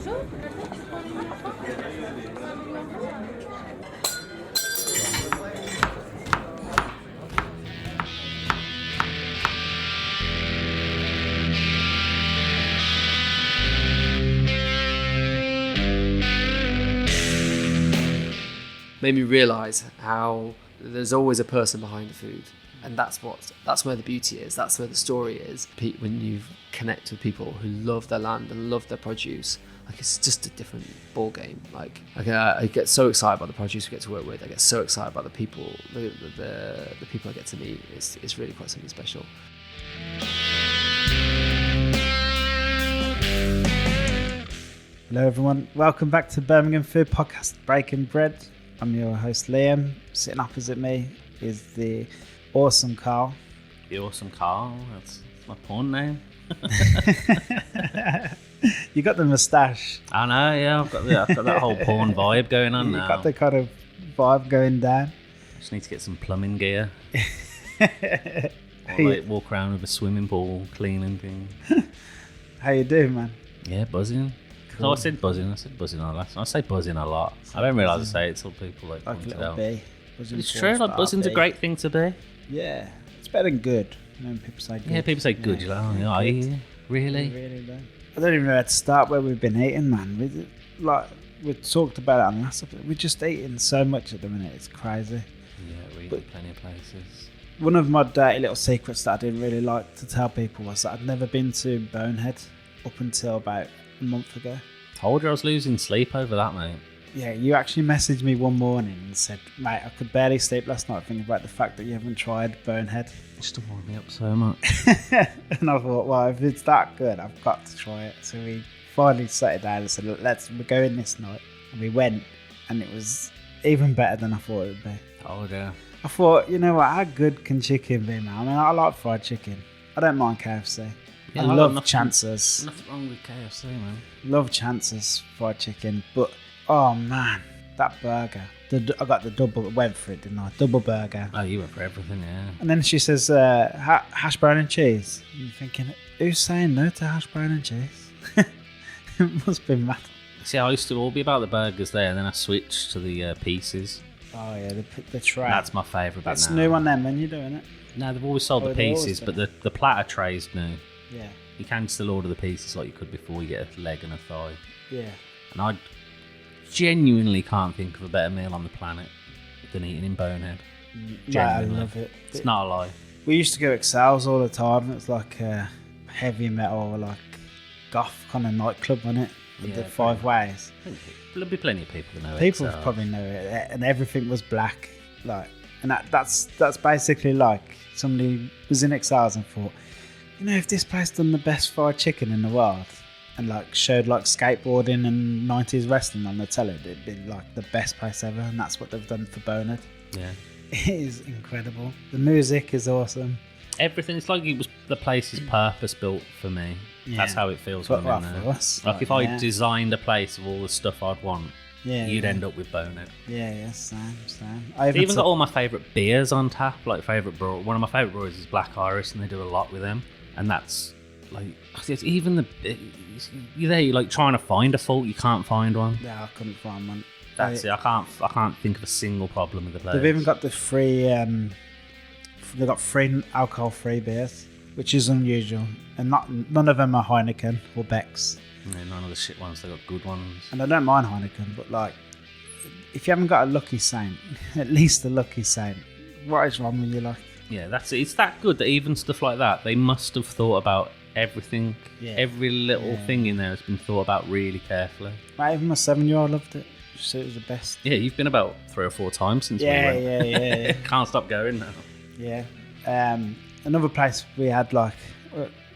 Bonjour. Made me realise how there's always a person behind the food, and that's where the beauty is. That's where the story is. When you connect with people who love their land and love their produce, like it's just a different ball game. Like I get so excited by the produce we get to work with. I get so excited by the people, the people I get to meet. It's really quite something special. Hello everyone, welcome back to Birmingham Food Podcast Breaking Bread. I'm your host Liam. Sitting opposite me is the awesome Carl. The awesome Carl, that's my porn name. You got the moustache. I know, yeah, I've got that whole porn vibe going on now. You got the kind of vibe going down. Just need to get some plumbing gear. Or like walk around with a swimming pool, cleaning things. How you doing, man? Yeah, buzzing. Cool. No, I said buzzing a lot. I say buzzing a lot. I don't realise I say it till people like point it out. It's true, like buzzing's a great thing to be. Yeah, it's better than good. When people say good. Yeah, people say good. You're like, oh, yeah, really? Really don't. I don't even know where to start where we've been eating, man. We talked about it on last episode. We're just eating so much at the minute. It's crazy. Yeah, we eat plenty of places. One of my dirty little secrets that I didn't really like to tell people was that I'd never been to Bonehead up until about a month ago. Told you I was losing sleep over that, mate. Yeah, you actually messaged me one morning and said, mate, I could barely sleep last night thinking about the fact that you haven't tried Bonehead. It used to wind me up so much. And I thought, well, if it's that good, I've got to try it. So we finally sat it down and said, look, we're going this night. And we went, and it was even better than I thought it would be. Oh, yeah. I thought, you know what, how good can chicken be, man? I mean, I like fried chicken. I don't mind KFC. Yeah, I love Chances. Nothing wrong with KFC, man. Love Chances fried chicken, but oh man, that burger. I got the double. Went for it, didn't I? Double burger. Oh, you went for everything, yeah. And then she says, hash brown and cheese. And you're thinking, who's saying no to hash brown and cheese? It must be mad. See, I used to all be about the burgers there, and then I switched to the pieces. Oh yeah, the tray. That's my favourite. That's bit now. new on them when you're doing it. No, they've always sold the pieces, but the platter tray's new. Yeah. You can still order the pieces like you could before. You get a leg and a thigh. Yeah. And I genuinely can't think of a better meal on the planet than eating in Bonehead. I love it. It's not a lie. We used to go Excels all the time. It's like a heavy metal, like goth kind of nightclub on it. With the five ways. There'll be plenty of people that know it. People probably know it, and everything was black. Like, and that's basically like somebody was in Excels and thought, you know, if this place done the best fried chicken in the world and like showed like skateboarding and 90s wrestling on the telly, it'd be like the best place ever. And that's what they've done for Bonehead. Yeah, it is incredible. The music is awesome. Everything. It's like the place is purpose built for me. Yeah. That's how it feels when I'm in there. For us, like if I designed a place of all the stuff I'd want, you'd end up with Bonehead. Yeah, same. I've even got all my favourite beers on tap. Like one of my favourite breweries is Black Iris, and they do a lot with them. And that's like, it's even you're there, you're like trying to find a fault, you can't find one. Yeah, I couldn't find one. That's it. I can't think of a single problem with the place. They've even got the free. They've got free alcohol-free beers, which is unusual, and none of them are Heineken or Beck's. Yeah, none of the shit ones. They got good ones. And I don't mind Heineken, but like, if you haven't got a Lucky Saint, at least a Lucky Saint, what is wrong with you? Like, yeah, that's it. It's that good that even stuff like that, they must have thought about everything. Yeah. Every little thing in there has been thought about really carefully. Like, even my 7-year-old loved it. She said it was the best. Yeah, you've been about 3 or 4 times since we went. Yeah. Can't stop going now. Yeah. Another place we had, like,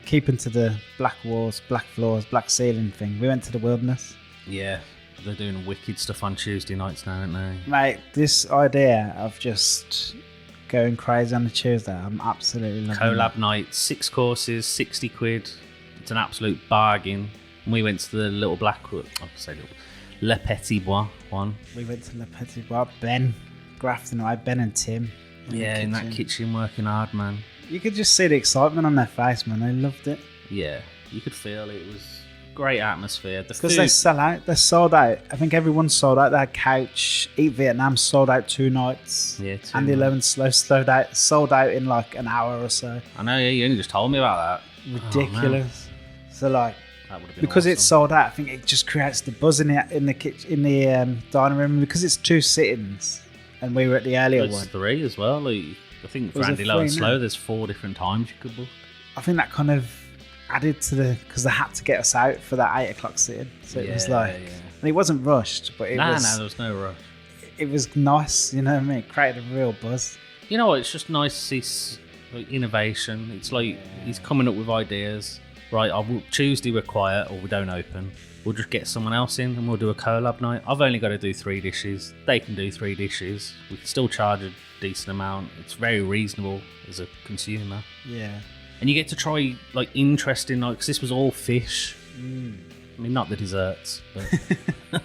keeping to the black walls, black floors, black ceiling thing. We went to the Wilderness. Yeah, they're doing wicked stuff on Tuesday nights now, aren't they? Mate, this idea of just going crazy on a Tuesday, I'm absolutely loving it. Collab night, 6 courses, 60 quid. It's an absolute bargain. And we went to the little Le Petit Bois one. We went to Le Petit Bois. Ben, Grafton and I, Ben and Tim. In that kitchen working hard, man. You could just see the excitement on their face, man. They loved it. Yeah, you could feel it. It was Great atmosphere. The Because food, they sell out. They're sold out. I think everyone's sold out. Their couch, Eat Vietnam, sold out 2 nights. Yeah, And the 11 Slow sold out in like an hour or so. I know, yeah, you only just told me about that. Ridiculous. So like, That would have been because awesome. it's sold out, I think it just creates the buzz in the kitchen, in the dining room. Because it's 2 sittings, and we were at the earlier It's one. 3 as well. Like, I think for Was it Andy Low and 3 Slow, now? there's 4 different times you could book. I think that kind of added to because they had to get us out for that 8 o'clock sitting. So it was like, and it wasn't rushed, but it Nah, was. there was no rush. It was nice, you know what I mean? It created a real buzz. You know what? It's just nice to see like, innovation. It's like he's coming up with ideas. Right, Tuesday we're quiet or we don't open. We'll just get someone else in and we'll do a collab night. I've only got to do 3 dishes. They can do 3 dishes. We can still charge a decent amount. It's very reasonable as a consumer. Yeah. And you get to try like interesting, like, because this was all fish. I mean, not the desserts, but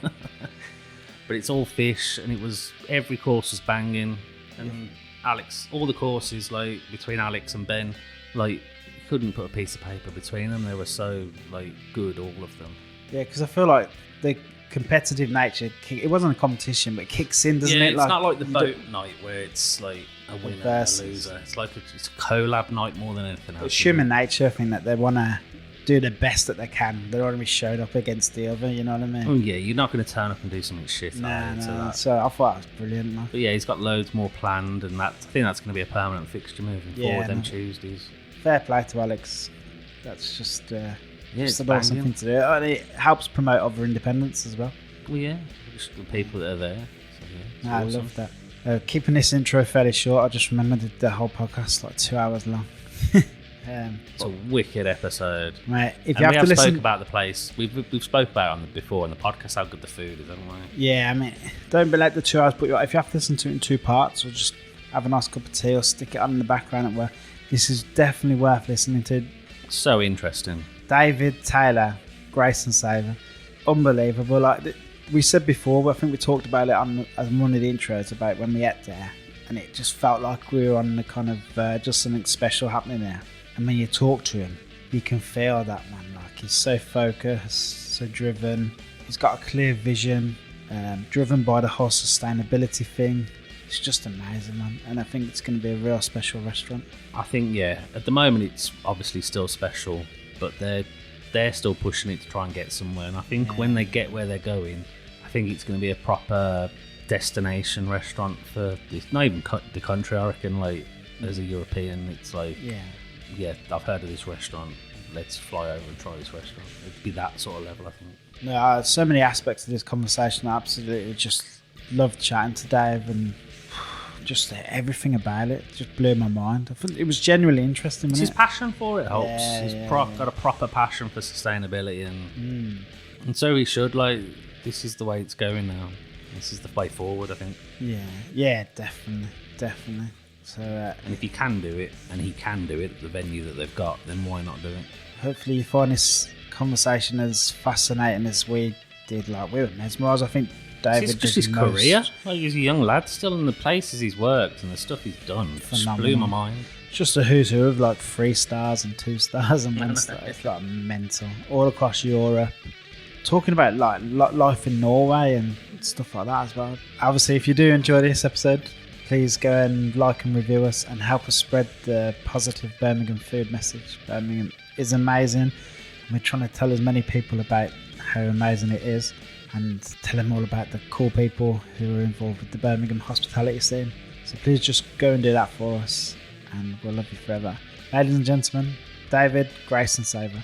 but it's all fish, and it was every course was banging. And Alex, all the courses, like between Alex and Ben, like you couldn't put a piece of paper between them. They were so like good, all of them. Yeah, because I feel like the competitive nature, it wasn't a competition, but it kicks in, doesn't it? It's not like the boat night where it's like a winner and a versus. loser. It's like it's a collab night more than anything else. It's human nature, I think, that they want to do the best that they can. They don't want to be showed up against the other, you know what I mean? Oh yeah, you're not going to turn up and do something shit. No. So I thought that was brilliant, man. But yeah, he's got loads more planned, and I think that's going to be a permanent fixture moving forward. Them Tuesdays. Fair play to Alex. That's just it's an awesome banging. thing to do. And it helps promote other independents as well. Well, yeah, just the people that are there. So, yeah, it's I awesome. love that. Keeping this intro fairly short, I just remembered the whole podcast like 2 hours long. It's a wicked episode. Mate, if And you we have to spoke listen, about the place. We've spoke about it before on the podcast how good the food is, haven't we? yeah, I mean, don't be like the 2 hours. But if you have to listen to it in 2 parts, or just have a nice cup of tea, or stick it on in the background at work, this is definitely worth listening to. So interesting. David, Taylor, Grace and Savour, unbelievable. Like we said before, I think we talked about it on as one of the intros about when we ate there, and it just felt like we were on the kind of just something special happening there. And when you talk to him, you can feel that, man. Like he's so focused, so driven. He's got a clear vision, driven by the whole sustainability thing. It's just amazing, man. And I think it's going to be a real special restaurant. I think, yeah, at the moment it's obviously still special, but they're still pushing it to try and get somewhere. And I think when they get where they're going, I think it's going to be a proper destination restaurant for not even the country. I reckon, like as a European, it's like, yeah, I've heard of this restaurant. Let's fly over and try this restaurant. It'd be that sort of level, I think. No, so many aspects of this conversation. I absolutely just loved chatting to Dave, and just everything about it just blew my mind. I thought it was genuinely interesting. It's Wasn't his passion for it helps. Yeah, He's yeah, got a proper passion for sustainability, and so he should. Like, this is the way it's going now. This is the way forward, I think. Yeah, definitely. So, And if he can do it, and he can do it at the venue that they've got, then why not do it? hopefully you find this conversation as fascinating as we did. Like, we were mesmerised. I think David It's just did his most- career. Like, he's a young lad still, in the places he's worked and the stuff he's done. It just blew my mind. It's just a who's who of like 3 stars and 2 stars and 1 star. It's like mental. All across Europe. Talking about like life in Norway and stuff like that as well. Obviously, if you do enjoy this episode, please go and like and review us and help us spread the positive Birmingham food message. Birmingham is amazing. And we're trying to tell as many people about how amazing it is, and tell them all about the cool people who are involved with the Birmingham hospitality scene. So please just go and do that for us, and we'll love you forever. Ladies and gentlemen, David, Grace and Savour.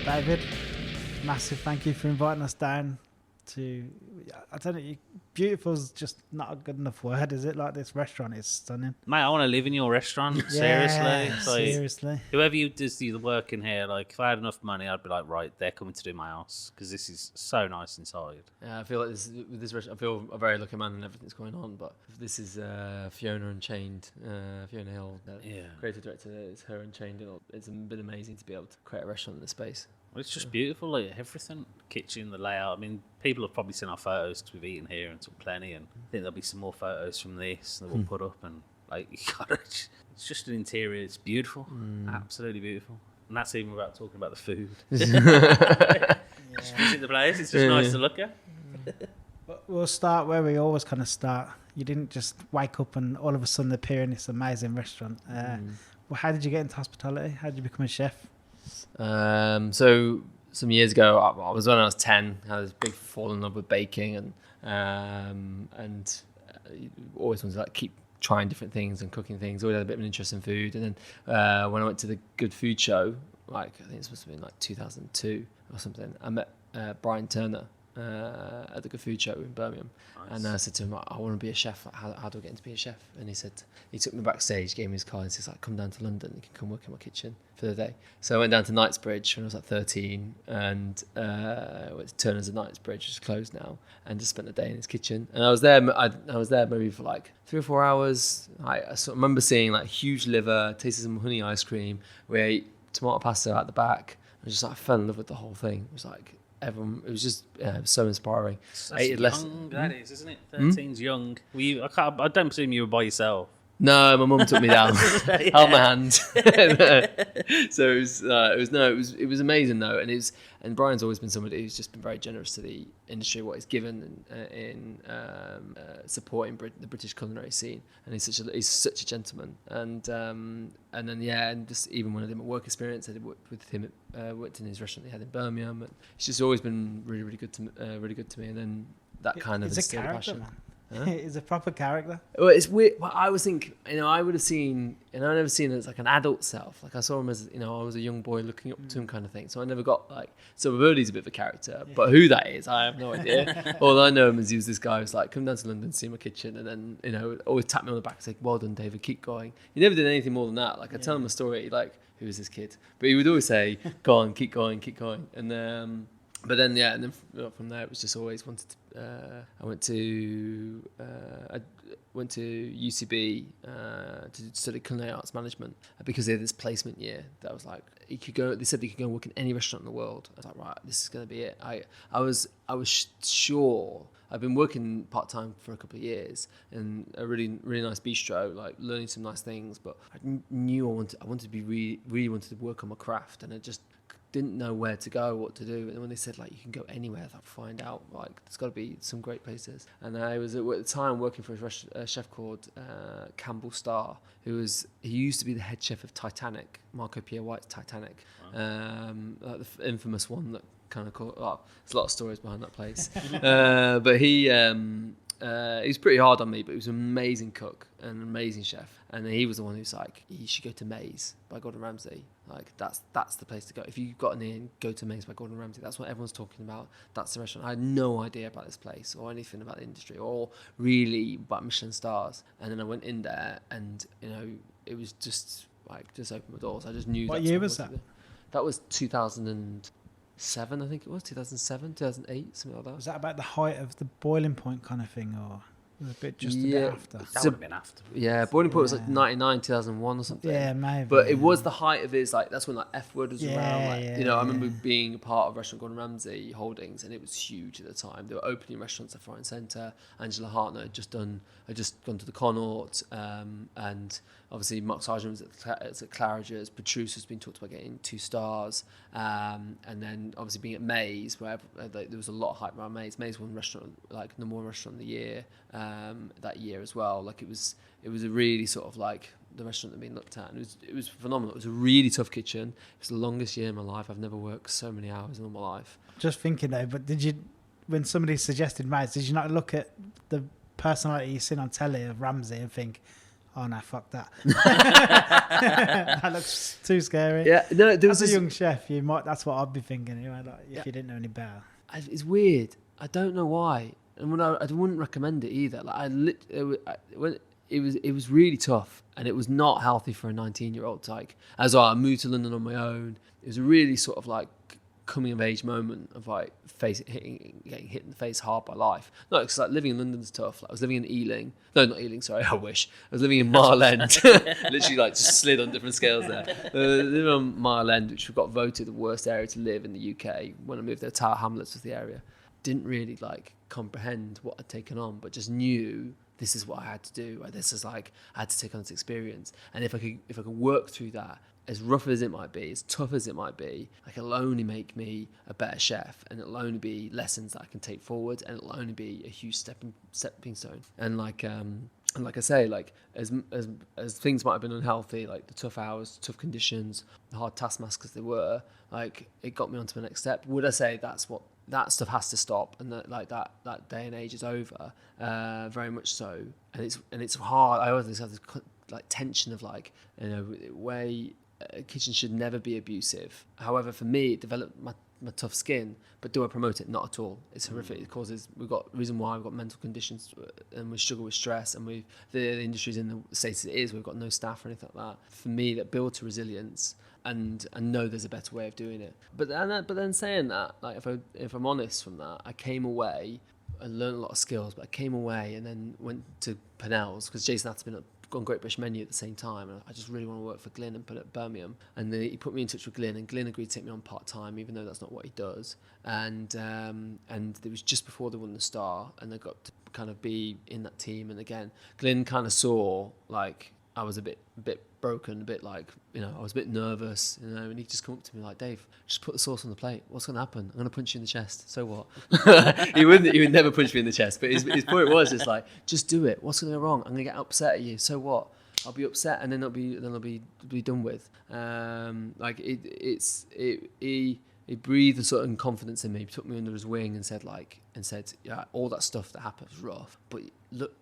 David, massive thank you for inviting us down to, I don't know, beautiful's just not a good enough word, is it? Like, this restaurant is stunning. Mate, I want to live in your restaurant. Seriously. It's like, seriously. whoever you does the work in here, like, if I had enough money, I'd be like, right, they're coming to do my house, because this is so nice inside. Yeah, I feel like with this restaurant, I feel a very lucky man and everything's going on. But this is Fiona Unchained, Fiona Hill, Yeah. creative director. It's her Unchained. It's been amazing to be able to create a restaurant in this space. Well, it's just beautiful, like everything, kitchen, the layout. I mean, people have probably seen our photos because we've eaten here and took plenty, and I think there'll be some more photos from this that we'll put up. And like, you gotta, it's just an interior. It's beautiful, absolutely beautiful. And that's even without talking about the food. Just visit the place. It's just nice to look at. We'll start where we always kind of start. You didn't just wake up and all of a sudden appear in this amazing restaurant. Well, how did you get into hospitality? How did you become a chef? So some years ago, I was when I was 10. I was big fall in love with baking and always wanted to like keep trying different things and cooking things. Always had a bit of an interest in food. And then when I went to the Good Food Show, like I think it must have been like 2002 or something, I met Brian Turner at the Good Food Show in Birmingham. Nice. And I said to him, I want to be a chef. Like, how do I get into being a chef? And he said, he took me backstage, gave me his card, and says, like, come down to London. You can come work in my kitchen for the day. So I went down to Knightsbridge when I was like 13, and went to Turner's at Knightsbridge, which is closed now, and just spent the day in his kitchen. And I was there. I was there maybe for like 3 or 4 hours. I sort of remember seeing like huge liver, tasted some honey ice cream. We ate tomato pasta out the back. I just like fell in love with the whole thing. It was like everyone. It was just so inspiring. That's young, that is, isn't it? 13's young. I don't presume you were by yourself. No, my mum took me down, held my hand. So it was amazing though, and Brian's always been somebody who's just been very generous to the industry, what he's given in supporting the British culinary scene, and he's such a gentleman, and just even when I did my work experience, I did work with him, worked in his restaurant he had in Birmingham, and it's just always been really good to me, and then that kind of instilled a passion. Man. Huh? He's a proper character. Well, it's weird. Well, I was thinking, I would have seen, and I never seen it as like an adult self. Like I saw him as, I was a young boy looking up to him kind of thing. So I never got like, so I've heard he's a bit of a character, but who that is, I have no idea. All I know him is he was this guy who's like, come down to London, see my kitchen, and then, always tap me on the back and say, well done, David, keep going. He never did anything more than that. Like I tell him a story, like, who is this kid? But he would always say, go on, keep going. And but then, from there, it was just always wanted to. I went to UCB to study culinary arts management because they had this placement year that was like they said you could go and work in any restaurant in the world. I was like, right, this is going to be it. I was sure. I've been working part time for a couple of years in a really nice bistro, like learning some nice things. But I knew I wanted to be really wanted to work on my craft, and I just didn't know where to go, what to do. And when they said like you can go anywhere, I thought, find out, like there's got to be some great places. And I was at the time working for a chef called Campbell Star, he used to be the head chef of Titanic, Marco Pierre White's Titanic. Wow. Like the infamous one that kind of called. Oh, there's a lot of stories behind that place. But he was pretty hard on me, but he was an amazing cook and an amazing chef. And he was the one who's like, you should go to Maze by Gordon Ramsay. Like that's the place to go. If you've got an in, go to Maze by Gordon Ramsay. That's what everyone's talking about. That's the restaurant. I had no idea about this place or anything about the industry or really about Michelin stars. And then I went in there, and it was just opened my doors. I just knew. What year was that? That was 2007, I think it was 2007, 2008, something like that. Was that about the height of the boiling point kind of thing, or was it a bit after? That would have been after. Yeah, boiling point was like 99, 2001 or something. Yeah, maybe. But it was the height of his, like, that's when like F Word was around. Like, I remember being a part of Restaurant Gordon Ramsay Holdings, and it was huge at the time. They were opening restaurants at Front Centre. Angela Hartner had just gone to the Connaught, and obviously Mark Sargent was at Claridge's. Petrus has been talked about getting 2 stars, and then obviously being at Maze, where there was a lot of hype around Maze. Maze won restaurant, like number 1 restaurant of the year that year as well. Like it was a really sort of like the restaurant that had been looked at, and it was phenomenal. It was a really tough kitchen. It was the longest year in my life. I've never worked so many hours in all my life. Just thinking though, but did you, when somebody suggested Maze, did you not look at the personality you seen on telly of Ramsay and think, oh no, fuck that. That looks too scary. Yeah, no, there was a young chef. That's what I'd be thinking. If you didn't know any better. It's weird. I don't know why, and I wouldn't recommend it either. Like it was really tough, and it was not healthy for a 19-year-old. Like as I moved to London on my own, it was a really sort of like coming of age moment of like getting hit in the face hard by life. No, because like living in London's tough. Like, I was living in Ealing. No, not Ealing. Sorry, I wish. I was living in Mile End. Literally, like just slid on different scales there. Living on Mile End, which got voted the worst area to live in the UK when I moved there. Tower Hamlets was the area. Didn't really like comprehend what I'd taken on, but just knew this is what I had to do. This is like I had to take on this experience, and if I could work through that, as rough as it might be, as tough as it might be, like it'll only make me a better chef, and it'll only be lessons that I can take forward, and it'll only be a huge stepping stone. And like I say, like as things might have been unhealthy, like the tough hours, tough conditions, the hard taskmasters as they were, like it got me onto the next step. Would I say that stuff has to stop, and that day and age is over? Very much so. And it's hard. I always have this like tension of like, you know, where a kitchen should never be abusive. However, for me, it developed my tough skin. But do I promote it? Not at all. It's horrific. It causes, we've got reason why we've got mental conditions, and we struggle with stress, and the industry's in the state it is. We've got no staff or anything like that. For me, that build to resilience. And know there's a better way of doing it. But then saying that, like if I'm honest from that, I came away and learned a lot of skills. But I came away and then went to Purnell's because Jason had to be on Great British Menu at the same time, and I just really want to work for Glynn and put it at Birmingham. And then he put me in touch with Glynn, and Glynn agreed to take me on part time, even though that's not what he does. And it was just before they won the Star, and they got to kind of be in that team. And again, Glynn kind of saw like I was a bit broken, a bit like, you know, I was a bit nervous, you know, and he'd just come up to me like, Dave, just put the sauce on the plate. What's going to happen? I'm going to punch you in the chest. So what? He would never punch me in the chest, but his point was just like, just do it. What's going to go wrong? I'm going to get upset at you. So what? I'll be upset, and then I'll be done with. He breathed a certain confidence in me. He took me under his wing and said, yeah, all that stuff that happened was rough, but look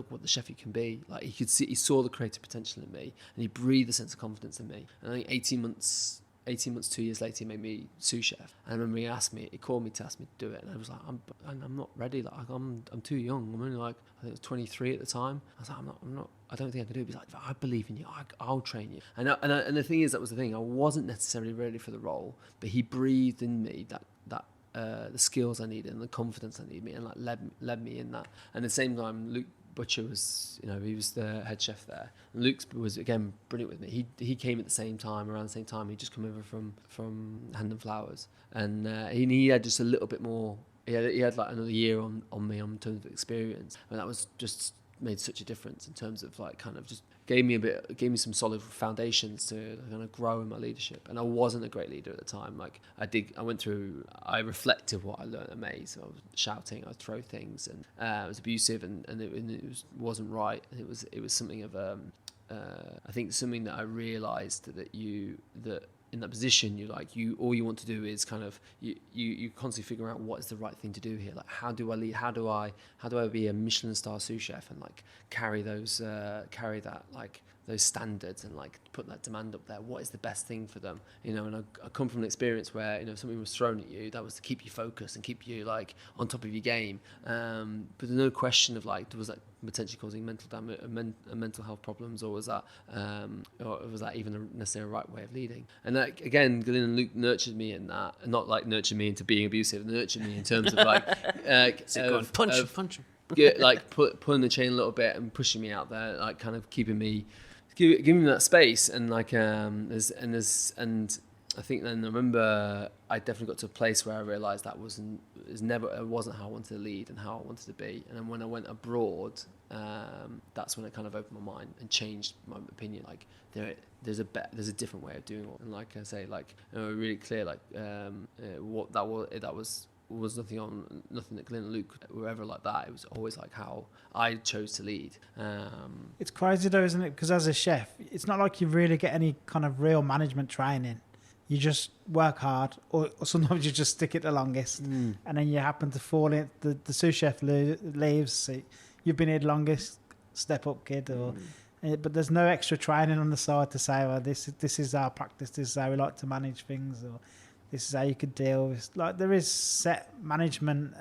what the chef you can be. Like he saw the creative potential in me, and he breathed a sense of confidence in me. And I think 18 months, 2 years later, he made me sous chef. And I remember he called me to ask me to do it, and I was like, I'm not ready. Like I'm too young. I'm only like, I think it was 23 at the time. I was like, I'm not. I don't think I can do it. He's like, I believe in you. I'll train you. And the thing is, that was the thing. I wasn't necessarily ready for the role, but he breathed in me that the skills I needed and the confidence I needed, and like led me in that. And at the same time, Luke Butcher was, you know, he was the head chef there. And Luke was again brilliant with me. He came at the same time, around the same time. He'd just come over from Hand and Flowers, and he had just a little bit more. He had like another year on me in terms of experience, and that was just made such a difference in terms of like kind of just gave me some solid foundations to kind of grow in my leadership. And I wasn't a great leader at the time. Like I reflected what I learned at Maze. So I was shouting, I would throw things, and it was abusive, and it wasn't right. And it was something of I think something that I realised that in that position, all you want to do is kind of you constantly figure out what is the right thing to do here. Like, how do I lead? How do I be a Michelin Star sous chef and like carry that like those standards and like put that demand up there? What is the best thing for them? You know, and I come from an experience where, you know, if something was thrown at you, that was to keep you focused and keep you like on top of your game. But there's no question of like, was that potentially causing mental damage, mental health problems, or was that even necessarily a right way of leading? And that, again, Glynn and Luke nurtured me in that, and not like nurtured me into being abusive, nurtured me in terms of like punch him. Like pulling the chain a little bit and pushing me out there, like kind of giving me that space. And like and I think then I remember I definitely got to a place where I realised it wasn't how I wanted to lead and how I wanted to be. And then when I went abroad, that's when it kind of opened my mind and changed my opinion. Like there's a different way of doing it. And like I say, like, you know, really clear, like what that was nothing that Glynn and Luke were ever like that. It was always like how I chose to lead. It's crazy though, isn't it? Because as a chef, it's not like you really get any kind of real management training. You just work hard, or sometimes you just stick it the longest, and then you happen to fall in. The sous chef leaves. So you've been here the longest. Step up, kid. But there's no extra training on the side to say, well, this is our practice. This is how we like to manage things, or this is how you could deal with. Like, there is set management,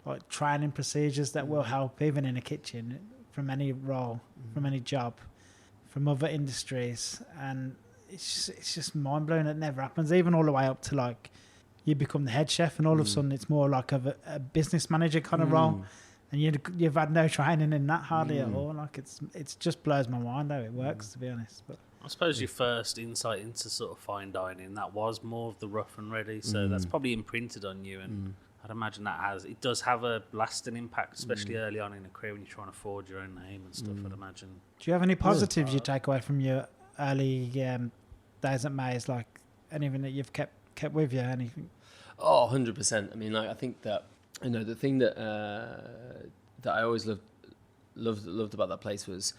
like training procedures that will help even in a kitchen, from any role, from any job, from other industries. And it's just mind blowing. It never happens, even all the way up to like you become the head chef, and all of a sudden it's more like a business manager kind of role, and you've had no training in that hardly at all. Like it's just blows my mind how it works, to be honest. But I suppose your first insight into sort of fine dining, that was more of the rough and ready, so that's probably imprinted on you, and I'd imagine it does have a lasting impact, especially early on in a career when you're trying to forge your own name and stuff. I'd imagine. Do you have any positives you take away from your early days at Mays? Like anything that you've kept with you? Anything? Oh, 100%. I mean, like, I think that, you know, the thing that that I always loved about that place was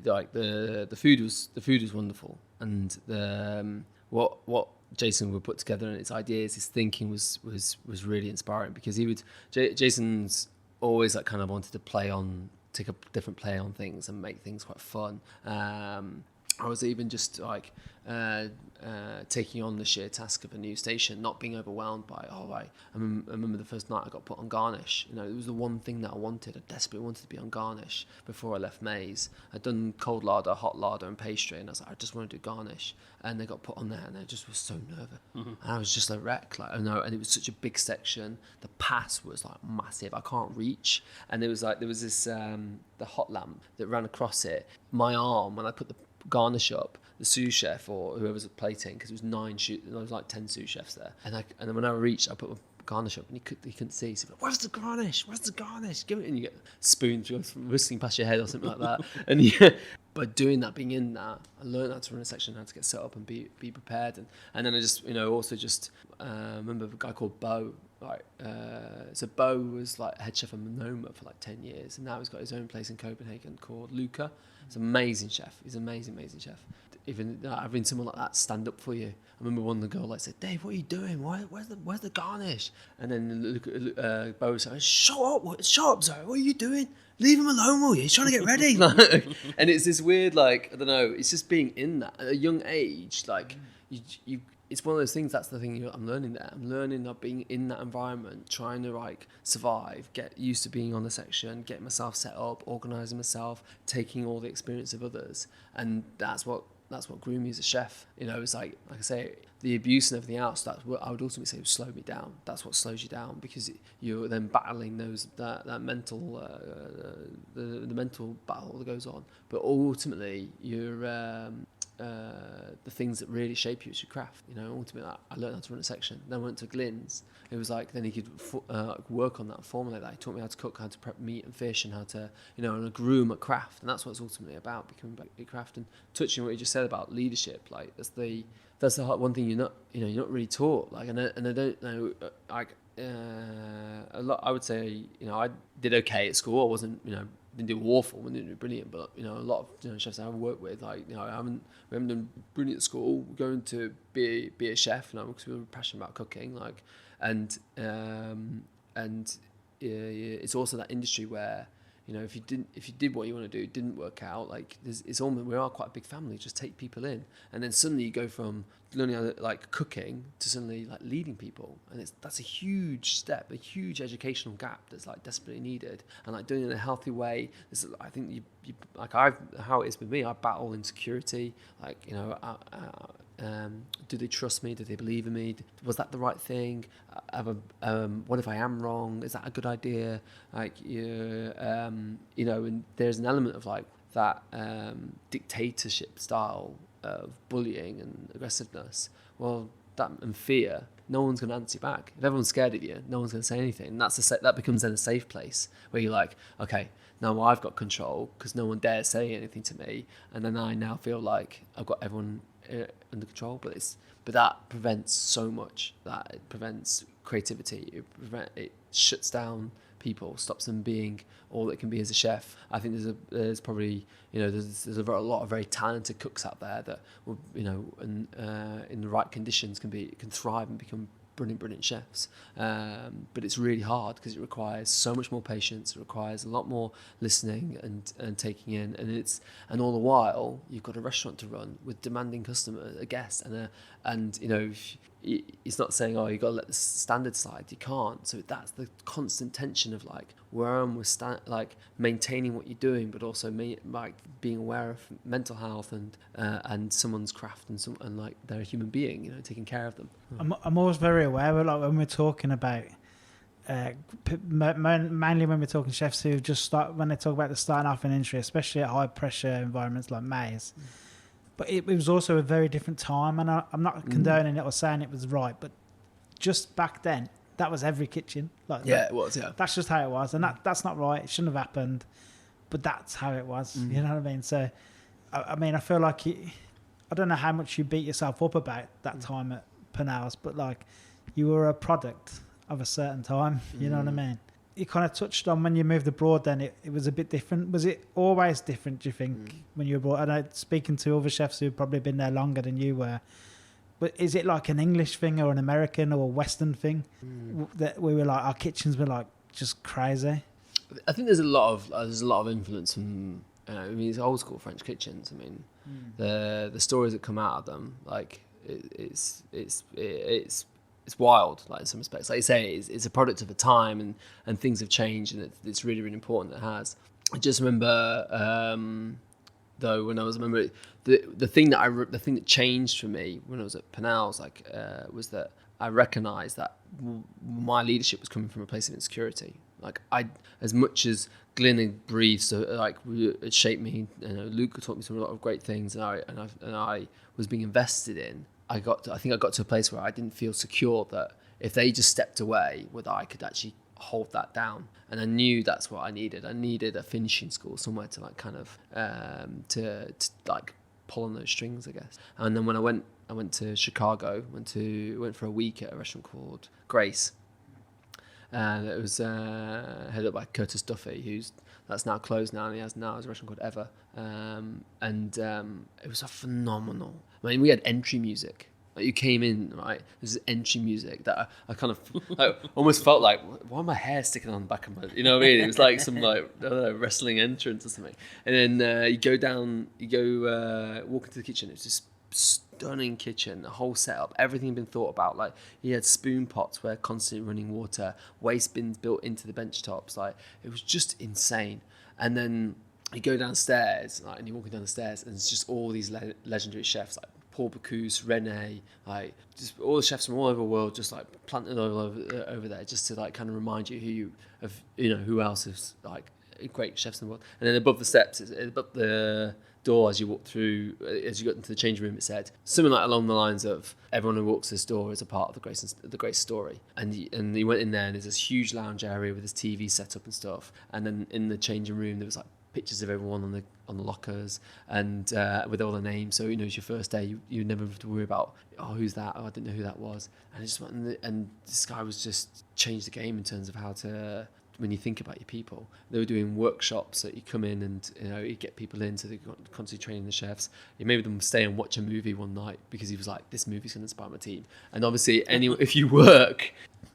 like the food was wonderful, and the what Jason would put together and his ideas, his thinking was really inspiring, because Jason's always like kind of wanted to take a different play on things and make things quite fun. I was even just like taking on the sheer task of a new station, not being overwhelmed by, I remember the first night I got put on garnish. You know, it was the one thing that I wanted. I desperately wanted to be on garnish before I left Mays. I'd done cold larder, hot larder and pastry, and I was like, I just want to do garnish. And they got put on there, and I just was so nervous. And I was just a wreck. Like, I know, and it was such a big section. The pass was like massive. I can't reach. And there was this the hot lamp that ran across it. My arm, when I put the garnish up, the sous chef or whoever was plating, because it was there was like 10 sous chefs there, and then when I reached, I put my garnish up, and he couldn't see. So, where's the garnish? Give it, and you get spoons whistling past your head or something like that. And by doing that, being in that, I learned how to run a section, how to get set up and be prepared, and then I just, you know, also just remember a guy called Bo. Like, so Bo was like head chef of Monoma for like 10 years, and now he's got his own place in Copenhagen called Luca. He's an amazing chef. He's an amazing chef. Even having someone like that stand up for you. I remember one of the girls like said, "Dave, what are you doing? Where's the garnish?" And then Bo was like, "Shut up, Zoe. What are you doing? Leave him alone, will you? He's trying to get ready." And it's this weird, like, I don't know. It's just being in that at a young age, like you. It's one of those things. That's the thing I'm learning there. I'm learning of being in that environment, trying to like survive, get used to being on the section, getting myself set up, organising myself, taking all the experience of others, and that's what grew me as a chef. You know, it's like I say, the abuse and everything else. That's what I would ultimately say would slow me down. That's what slows you down, because you're then battling that mental the mental battle that goes on. But ultimately, you're the things that really shape you is your craft. You know, ultimately I learned how to run a section. Then I went to Glynn's. It was like, then he could work on that, formulate that. He taught me how to cook, how to prep meat and fish, and how to, you know, and grew at craft. And that's what it's ultimately about, becoming a craft. And touching what you just said about leadership, like that's the one thing you're not really taught. Like, and I don't know, like a lot. I would say, you know, I did okay at school. I wasn't, you know, didn't do awful, didn't do brilliant, but, you know, a lot of, you know, chefs I haven't worked with, like, you know, we haven't done brilliant at school. We're going to be a chef now because we were passionate about cooking, like, and it's also that industry where, you know, if you did what you want to do, it didn't work out, like, it's almost, we are quite a big family, just take people in, and then suddenly you go from learning how to, like, cooking to suddenly, like, leading people, and that's a huge step, a huge educational gap that's, like, desperately needed, and, like, doing it in a healthy way. I think you like, how it is with me, I battle insecurity, like, you know, do they trust me? Do they believe in me? Was that the right thing? What if I am wrong? Is that a good idea? Like, you know, and there's an element of, like, that dictatorship style of bullying and aggressiveness. Well, that and fear, no one's going to answer you back. If everyone's scared of you, no one's going to say anything. And that becomes then a safe place where you're like, okay, now I've got control because no one dares say anything to me, and then I now feel like I've got everyone under control. But that prevents so much. That it prevents creativity. It shuts down people, stops them being all that can be as a chef. I think there's probably, you know, there's a lot of very talented cooks out there that will, you know, and in the right conditions can thrive and become brilliant chefs, but it's really hard because it requires so much more patience. It requires a lot more listening and taking in, and all the while you've got a restaurant to run with demanding customers, a guest, and you know, it's not saying, oh, you got to let the standard slide. You can't. So that's the constant tension of like where I'm with like maintaining what you're doing, but also like being aware of mental health and someone's craft and like they're a human being, taking care of them. I'm always very aware of, like, when we're talking about mainly when we're talking chefs who just start, when they talk about the starting off in industry, especially at high pressure environments like Maze. But it was also a very different time, and I'm not condoning it or saying it was right, but just back then, that was every kitchen. Like, it was. Yeah, that's just how it was, and that's not right. It shouldn't have happened, but that's how it was. You know what I mean? So, I mean, I feel like I don't know how much you beat yourself up about that time at Purnell's, but like, you were a product of a certain time. You know what I mean? You kind of touched on when you moved abroad, then it was a bit different. Was it always different, do you think, when you were abroad? I know, speaking to other chefs who've probably been there longer than you were, but is it like an English thing or an American or a Western thing that we were like, our kitchens were like just crazy? I think there's a lot of influence from, I mean, it's old school French kitchens. I mean, the stories that come out of them, like it's wild, like in some respects. Like you say, it's a product of a time, and things have changed, and it's really, really important. It has. I just remember, though, when I was the thing that changed for me when I was at Purnell's, like, was that I recognised that my leadership was coming from a place of insecurity. Like, as much as Glynn had breathed, so like it shaped me. Luke taught me a lot of great things, and I was being invested in. I think I got to a place where I didn't feel secure that if they just stepped away, whether I could actually hold that down. And I knew that's what I needed. I needed a finishing school, somewhere to like kind of to like pull on those strings, I guess. And then when I went to Chicago, went for a week at a restaurant called Grace. And it was headed up by Curtis Duffy, that's now closed now, and he has now a restaurant called Ever. It was a phenomenal. I mean, we had entry music. Like, you came in, right? This is entry music that I kind of almost felt like, why my hair sticking on the back of my, you know what I mean? It was like some like, I don't know, wrestling entrance or something. And then you walk into the kitchen. It's just stunning kitchen, the whole setup, everything had been thought about. Like, he had spoon pots where constantly running water, waste bins built into the bench tops. Like, it was just insane. And then you go downstairs, like, and you're walking down the stairs, and it's just all these legendary chefs, like Paul Bocuse, Rene, like just all the chefs from all over the world, just like planted all over there, just to like kind of remind you who else is like great chefs in the world. And then above the steps, above the door, as you walk through, as you got into the changing room, it said something like along the lines of, everyone who walks this door is a part of the Grace story. And you went in there, and there's this huge lounge area with this TV set up and stuff. And then in the changing room, there was like pictures of everyone on the lockers, and with all the names. So it's your first day, you never have to worry about, oh, who's that? Oh, I didn't know who that was. And I just went, and this guy was just changed the game in terms of how to. When you think about your people, they were doing workshops that you come in and you get people in, so they're constantly training the chefs. You made them stay and watch a movie one night because he was like, this movie's going to inspire my team. And obviously, if you work,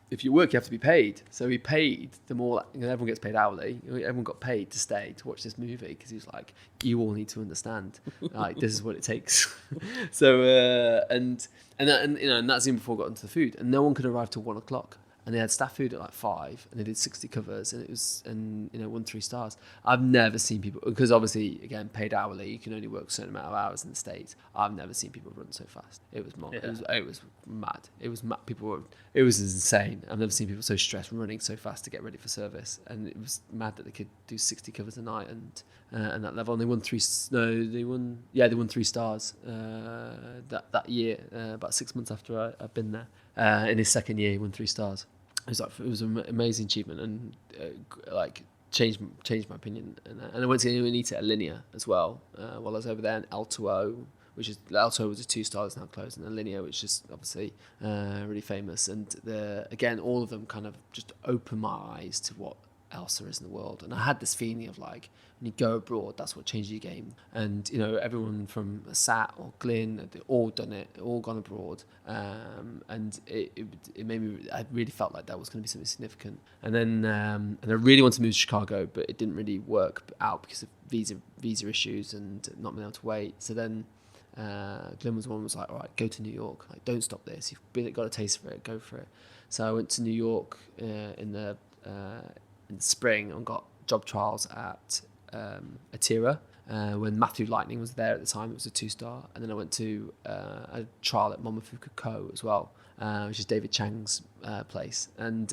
you have to be paid. So he paid them all. Everyone gets paid hourly. Everyone got paid to stay to watch this movie because he was like, you all need to understand, like, this is what it takes. So and that's even before I got into the food, and no one could arrive till 1:00. And they had staff food at like 5, and they did 60 covers, and it was, won 3 stars. I've never seen people, because obviously, again, paid hourly, you can only work a certain amount of hours in the States. I've never seen people run so fast. It was it was mad. It was mad. It was insane. I've never seen people so stressed running so fast to get ready for service, and it was mad that they could do 60 covers a night and that level. And they won 3. They won 3 stars that year. About 6 months after I'd been there. In his second year, he won 3 stars. It was an amazing achievement, and changed my opinion. And I went to eat at Alinea as well while I was over there. And Alto, Alto was a 2 stars, now closed, and Alinea, which is obviously really famous. And again, all of them kind of just opened my eyes to what else there is in the world. And I had this feeling of like, when you go abroad, that's what changes your game. And everyone from Sat or Glynn, they've all done it, all gone abroad, and it made me, I really felt like that was going to be something significant. And then and I really wanted to move to Chicago, but it didn't really work out because of visa issues and not being able to wait. So then Glynn was one was like, all right, go to New York. Like, don't stop this. You've got a taste for it. Go for it. So I went to New York in the spring and got job trials at Atira. When Matthew Lightning was there at the time, it was a 2-star. And then I went to a trial at Momofuku Co as well, which is David Chang's place. And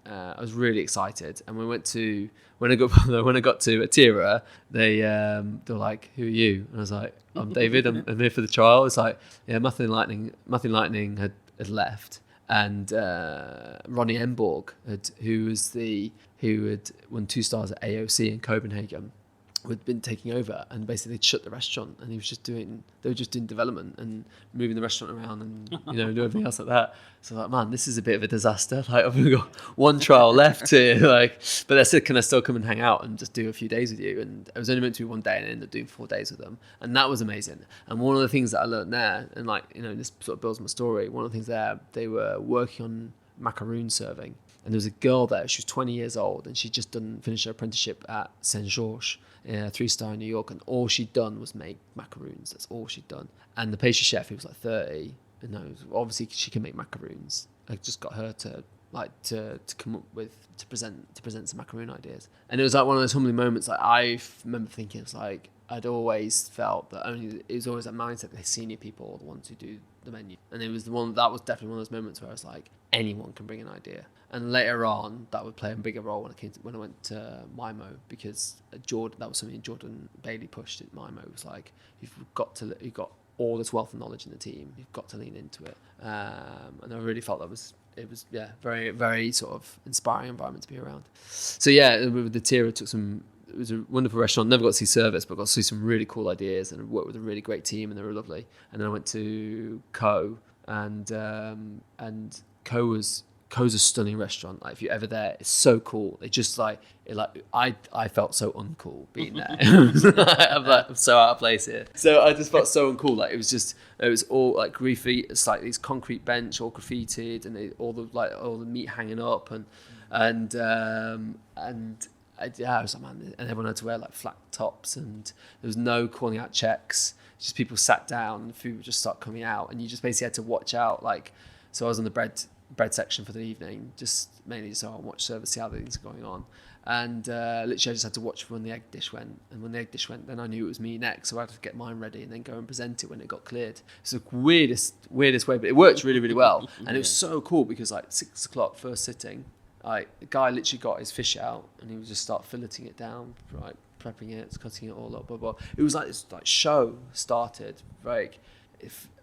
I was really excited. And when I got to Atira, they were like, "Who are you?" And I was like, "I'm David. I'm here for the trial." It's like, yeah, Matthew Lightning had left, and Ronnie Emborg who had won 2 stars at AOC in Copenhagen, had been taking over, and basically they'd shut the restaurant, and they were just doing development and moving the restaurant around and doing everything else like that. So I was like, man, this is a bit of a disaster. Like, I've only got one trial left here. Like, but I said, can I still come and hang out and just do a few days with you? And it was only meant to be one day, and I ended up doing 4 days with them, and that was amazing. And one of the things that I learned there, and this sort of builds my story. One of the things there, they were working on macaroon serving, and there was a girl there. She was 20 years old, and she'd just finished her apprenticeship at Saint Georges, 3-star in New York, and all she'd done was make macaroons. That's all she'd done. And the pastry chef, who was like 30, and obviously she can make macaroons. I just got her to come up with to present some macaroon ideas. And it was like one of those humbling moments. Like, I remember thinking, it's like I'd always felt that it was always that mindset that the senior people are the ones who do the menu, and it was that was definitely one of those moments where I was like, anyone can bring an idea. And later on, that would play a bigger role when I went to Mimo, because Jordan, that was something Jordan Bailey pushed at Mimo. It was like, you've got all this wealth of knowledge in the team, you've got to lean into it. And I really felt it was very, very sort of inspiring environment to be around. So yeah, with the Tira, it was a wonderful restaurant. Never got to see service, but got to see some really cool ideas, and worked with a really great team, and they were lovely. And then I went to Co, and Co's a stunning restaurant. Like, if you're ever there, it's so cool. It just I felt so uncool being there. I'm so out of place here. So I just felt so uncool. Like, it was all like graffiti. It's like these concrete bench all graffitied, and all the meat hanging up, and I was like, man, and everyone had to wear like flat tops, and there was no calling out checks. Just people sat down, and the food would just start coming out, and you just basically had to watch out. Like, so I was on the bread section for the evening, just mainly so I watch service, see how things are going on, and literally I just had to watch when the egg dish went, and when the egg dish went, then I knew it was me next, so I had to get mine ready and then go and present it when it got cleared. It's the weirdest way, but it worked really, really well. And it was so cool because like 6 o'clock first sitting, the guy literally got his fish out, and he would just start filleting it down, right, prepping it, cutting it all up, blah, blah. It was like this show started,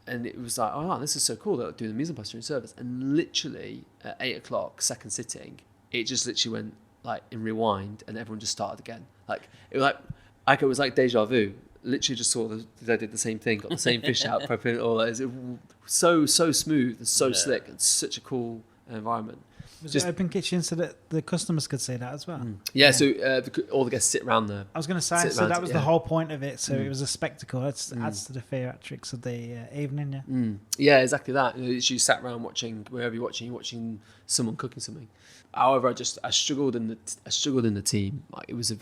and it was like, oh, this is so cool. They're doing the mise en place during service, and literally at 8 o'clock, second sitting, it just literally went like in rewind, and everyone just started again. Like, it was like deja vu. Literally just saw they did the same thing, got the same fish out, prepping it all. It was so smooth and so slick, and such a cool environment. Was it open kitchen so that the customers could see that as well? Yeah, so all the guests sit around the... I was going to say, so that was the whole point of it. So it was a spectacle. It adds to the theatrics of the evening, yeah. Yeah, exactly that. You sat around watching, wherever you're watching someone cooking something. However, I struggled in the team. Like, it was a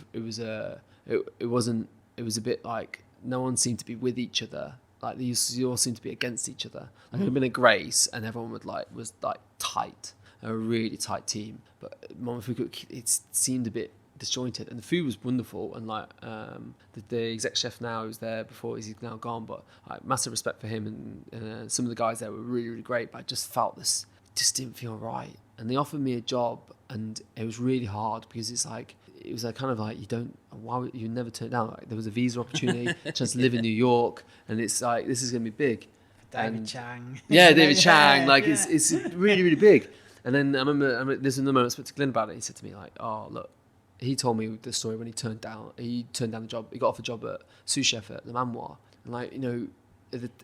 bit like no one seeed to be with each other. Like, you all seemed to be against each other. Like, it had been a Grace, and everyone was tight. A really tight team, but Momofuku, it seemed a bit disjointed, and the food was wonderful, and like the exec chef now who's there before, he's now gone, but massive respect for him, and some of the guys there were really, really great, but I just felt this just didn't feel right. And they offered me a job, and it was really hard because it was kind of like, you never turn it down. Like, there was a visa opportunity, chance to live in New York, and it's like, this is going to be big. David Chang. Yeah, David Chang. Like, it's really, really big. And then I remember this is the moment I spoke to Glynn about it. He said to me, like, oh, look, he told me the story when he turned down the job. He got offered a job at sous chef at Le Manoir. And like,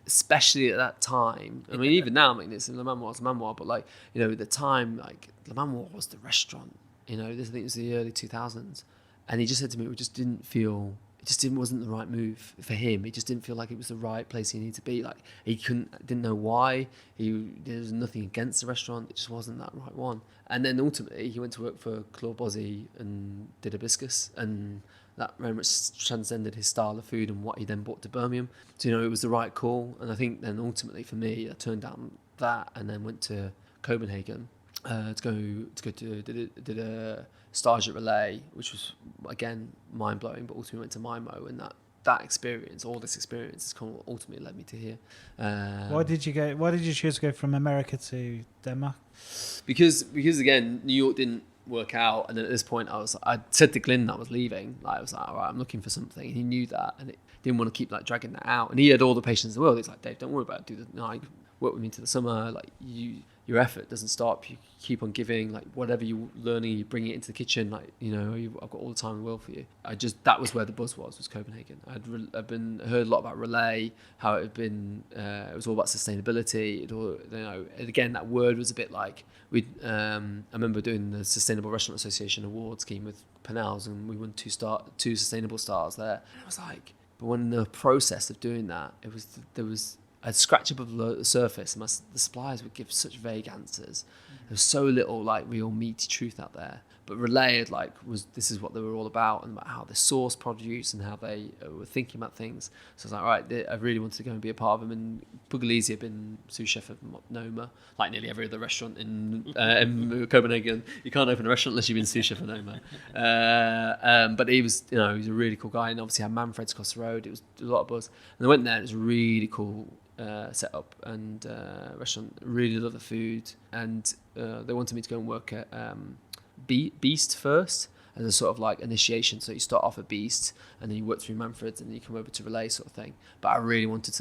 especially at that time, I mean, even now, it's Le Manoir, but like, at the time, like, Le Manoir was the restaurant. I think it was the early 2000s. And he just said to me, it just didn't feel it just wasn't the right move for him. He just didn't feel like it was the right place he needed to be. Like didn't know why. There was nothing against the restaurant. It just wasn't that right one. And then ultimately he went to work for Claude Bozzi and did hibiscus, and that very much transcended his style of food and what he then brought to Birmingham. So, it was the right call. And I think then ultimately for me, I turned down that and then went to Copenhagen did a stage at Relay, which was again mind blowing, but ultimately went to Mimo, and that experience, all this experience, is kind of ultimately led me to here. Why did you choose to go from America to Denmark? Because again, New York didn't work out, and then at this point I said to Glynn that I was leaving. Like, I was like, all right, I'm looking for something, and he knew that, and it didn't want to keep like dragging that out. And he had all the patience in the world. He's like, Dave, don't worry about it. Work with me to the summer. Like, your effort doesn't stop. You keep on giving. Like, whatever you're learning, you bring it into the kitchen. Like, I've got all the time in the world for you. That was where the buzz was Copenhagen. I'd heard a lot about Relay, how it had been. It was all about sustainability. Again, that word was a bit like I remember doing the Sustainable Restaurant Association award scheme with Purnell's, and we won 2 sustainable stars there. And I was like, but when in the process of doing that, I'd scratch above the surface, and the suppliers would give such vague answers. There was so little like real meaty truth out there. But Relay this is what they were all about, and about how they source produce and how they were thinking about things. So I was like, all right, I really wanted to go and be a part of them. And Pugliese had been sous chef of Noma, like nearly every other restaurant in Copenhagen. You can't open a restaurant unless you've been sous chef of Noma. But he was, he was a really cool guy, and obviously had Manfred's across the road. It was a lot of buzz. And I went there, and it was really cool. Set up and restaurant, really love the food, and they wanted me to go and work at Beast first as a sort of like initiation. So you start off at Beast and then you work through Manfred's and then you come over to Relay sort of thing. But I really wanted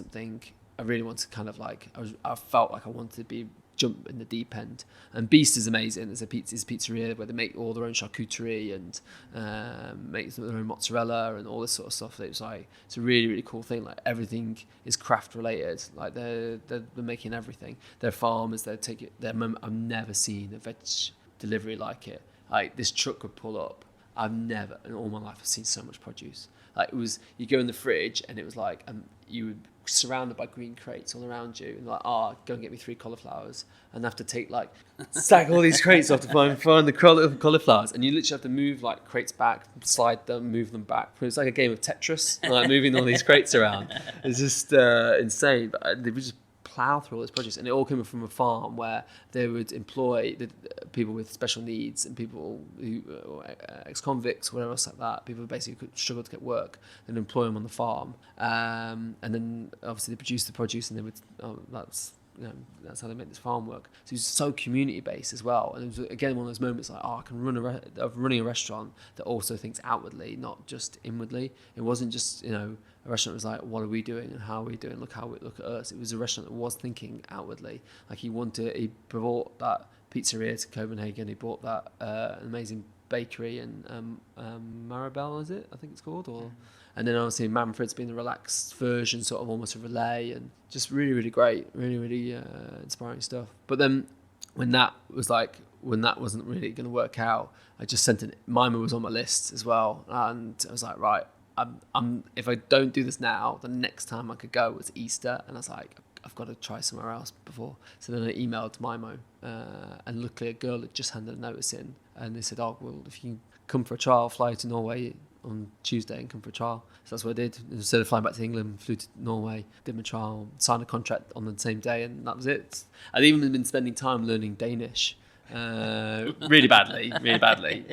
kind of like I felt like I wanted to jump in the deep end. And Beast is amazing. It's a pizzeria where they make all their own charcuterie and make their own mozzarella and all this sort of stuff. It's a really, really cool thing. Like, everything is craft related. Like, they're making everything. They're farmers. I've never seen a veg delivery like it. Like, this truck would pull up. I've never in all my life have seen so much produce. Like, it was, you go in the fridge and it was like you would surrounded by green crates all around you, and like, go and get me 3 cauliflowers, and have to stack all these crates off to find the cauliflowers, and you literally have to move like crates back, slide them, move them back. It's like a game of Tetris, like moving all these crates around. It's just insane. But they would just plough through all this produce, and it all came from a farm where they would employ people with special needs and people who ex-convicts, whatever else like that. People who basically could struggle to get work, and employ them on the farm, and then obviously they produce the produce, and they would that's how they make this farm work. So it's so community based as well, and it was again one of those moments like, I can running a restaurant that also thinks outwardly, not just inwardly. It wasn't just a restaurant was like, what are we doing and how are we doing? Look at us. It was a restaurant that was thinking outwardly. Like, he brought that pizzeria to Copenhagen. He brought that amazing bakery and Maribel, is it? I think it's called, and then obviously Manfred's being the relaxed version, sort of almost a Relay, and just really, really great, really, really inspiring stuff. But then when that wasn't really going to work out, I just sent Mima was on my list as well, and I was like, right, I'm if I don't do this now, the next time I could go was Easter, and I was like, I've got to try somewhere else before. So then I emailed Mimo, and luckily a girl had just handed a notice in, and they said, well, if you come for a trial, fly to Norway on Tuesday and come for a trial. So that's what I did. Instead of flying back to England, flew to Norway, did my trial, signed a contract on the same day, and that was it. I'd even been spending time learning Danish, really badly,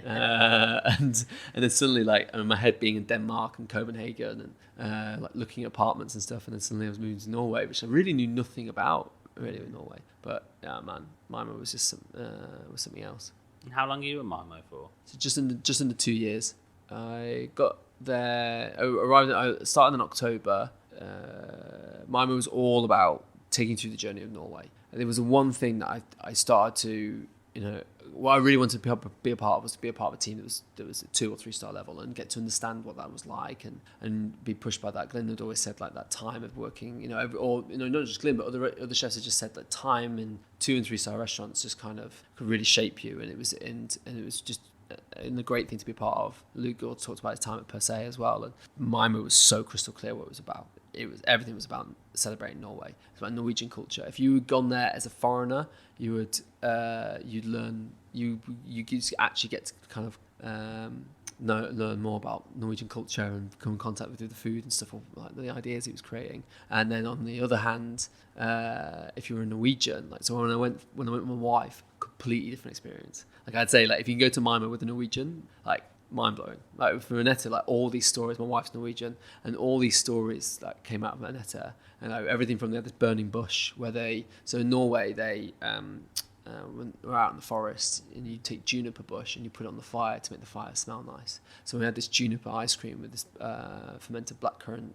and then suddenly, like, my head being in Denmark and Copenhagen, and like looking at apartments and stuff, and then suddenly I was moving to Norway, which I really knew nothing about really in Norway. But yeah, man, Mimo was just was something else. And how long are you at Mimo for? So just under 2 years. I got there, I started in October. Mimo was all about taking through the journey of Norway. And there was one thing that I started to, what I really wanted to be a part of was to be a part of a team that was at 2 or 3 star level, and get to understand what that was like, and be pushed by that. Glynn had always said, like, that time of working, not just Glynn, but other chefs had just said that time in 2 and 3 star restaurants just kind of could really shape you, and it was just and the great thing to be part of. Luke Gore talked about his time at Per Se as well, and Mima was so crystal clear what it was about. Everything was about celebrating Norway. It's about Norwegian culture. If you had gone there as a foreigner, you'd learn. You actually get to kind of learn more about Norwegian culture and come in contact with the food and stuff, like the ideas he was creating. And then on the other hand, if you're a Norwegian, like, so when I went with my wife, completely different experience. Like, I'd say, like, if you can go to Mima with a Norwegian, like, mind blowing. Like, for Annette, like, all these stories, my wife's Norwegian, and all these stories like came out of Annette, and like, everything from this burning bush where so in Norway they when we're out in the forest, and you take juniper bush and you put it on the fire to make the fire smell nice. So we had this juniper ice cream with this fermented blackcurrant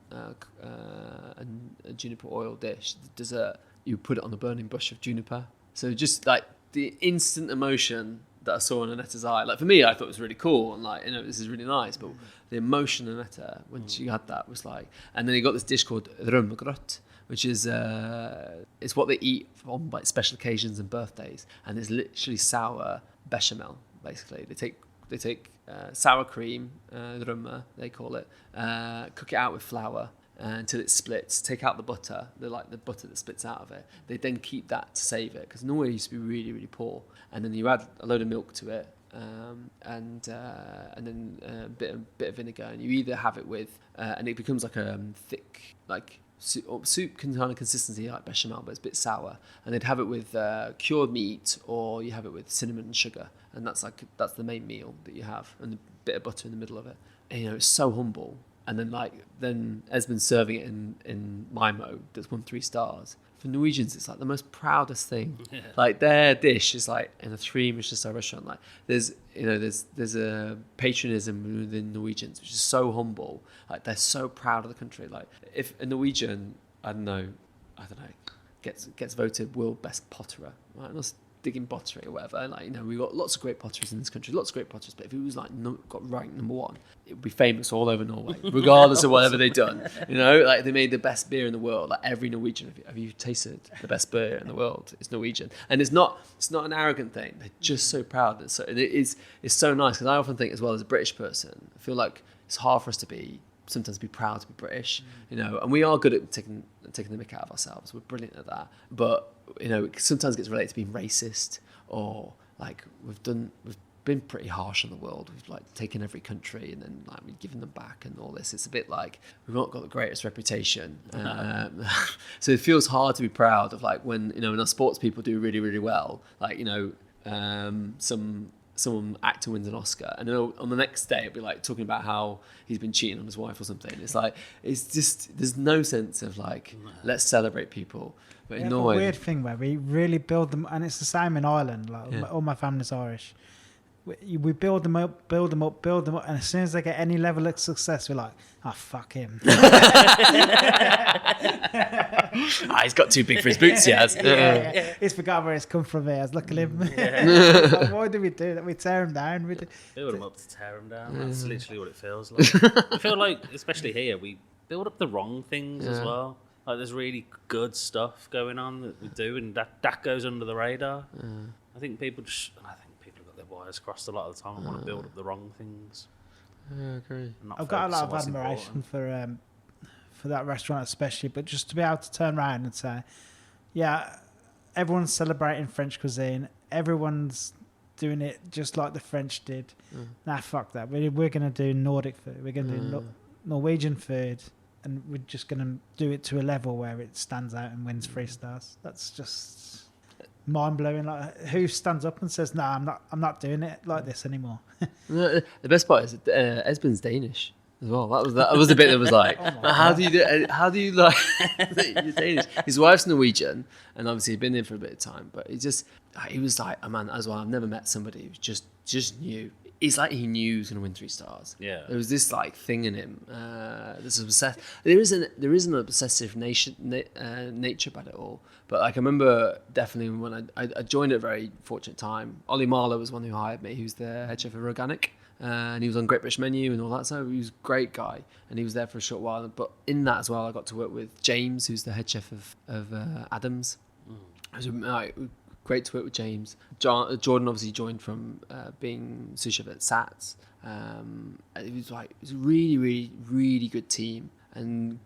and a juniper oil dish. The dessert, you put it on the burning bush of juniper. So just like the instant emotion that I saw in Annette's eye, like for me, I thought it was really cool and like, this is really nice. But the emotion in Annette when she had that was like, and then he got this dish called rømmegrøt, which is it's what they eat on like special occasions and birthdays, and it's literally sour bechamel. Basically, they take sour cream, rømme they call it, cook it out with flour until it splits. Take out the butter, the butter that splits out of it. They then keep that to save it, because Norway used to be really, really poor, and then you add a load of milk to it. And then a bit of vinegar, and you either have it with and it becomes like a thick, like soup kind of consistency like bechamel, but it's a bit sour, and they'd have it with cured meat, or you have it with cinnamon and sugar, and that's the main meal that you have, and a bit of butter in the middle of it. And it's so humble. And then Esbjørn's serving it in Mimo that's won 3 stars. For Norwegians, it's like the most proudest thing. Yeah. Like, their dish is like in a 3 Michelin Star restaurant. Like, there's a patriotism within Norwegians which is so humble. Like, they're so proud of the country. Like, if a Norwegian, I don't know, gets voted world best potterer, right? Not digging pottery or whatever. Like, we've got lots of great potteries in this country, lots of great potteries. But if it was like got ranked number 1, it would be famous all over Norway, regardless of whatever they've done. Like, they made the best beer in the world. Like, every Norwegian, have you tasted the best beer in the world? It's Norwegian, and it's not an arrogant thing. They're just so proud. And it's so nice, because I often think, as well, as a British person, I feel like it's hard for us to sometimes be proud to be British, and we are good at taking the mick out of ourselves. We're brilliant at that, but it sometimes gets related to being racist, or like we've been pretty harsh on the world. We've like taken every country and then like we've given them back and all this. It's a bit like we've not got the greatest reputation, so it feels hard to be proud of, like, when when our sports people do really, really well, like some actor wins an Oscar, and then on the next day it'll be like talking about how he's been cheating on his wife or something. It's like, it's just, there's no sense of like, let's celebrate people. But in Norway, a weird thing where we really build them, and it's the same in Ireland. Like, all my family's Irish. We build them up, and as soon as they get any level of success, we're like, oh, fuck him. He's got too big for his boots, he has. Yeah. He's forgot where it's come from. Look at him. Like, why do we do that? We tear him down. Build him up to tear him down. That's literally what it feels like. I feel like, especially here, we build up the wrong things as well. Like, there's really good stuff going on that we do, and that goes under the radar. I think people have got their wires crossed a lot of the time and want to build up the wrong things. Yeah, I agree. I've got a lot of admiration for that restaurant especially, but just to be able to turn around and say, yeah, everyone's celebrating French cuisine, everyone's doing it just like the French did. Nah, fuck that. We're going to do Nordic food. We're going to do Norwegian food, and we're just going to do it to a level where it stands out and wins 3 stars. That's just mind blowing. Like, who stands up and says, "No, I'm not doing it like this anymore"? The best part is Esbjørn's Danish as well. That was the bit that was like, how do you like you're Danish? His wife's Norwegian, and obviously he'd been there for a bit of time, but he was like a man as well. I've never met somebody who just knew. It's like he knew he was going to win 3 stars. Yeah, there was this like thing in him. This obsessed. There is an obsessive nature about it all. But like, I remember definitely when I joined at a very fortunate time. Ollie Marlowe was one who hired me. He was the head chef of Organic, and he was on Great British Menu and all that. So he was a great guy, and he was there for a short while. But in that as well, I got to work with James, who's the head chef of Adams. It was like great to work with James. Jordan obviously joined from being sous chef at Sats. It was a really, really, really good team, and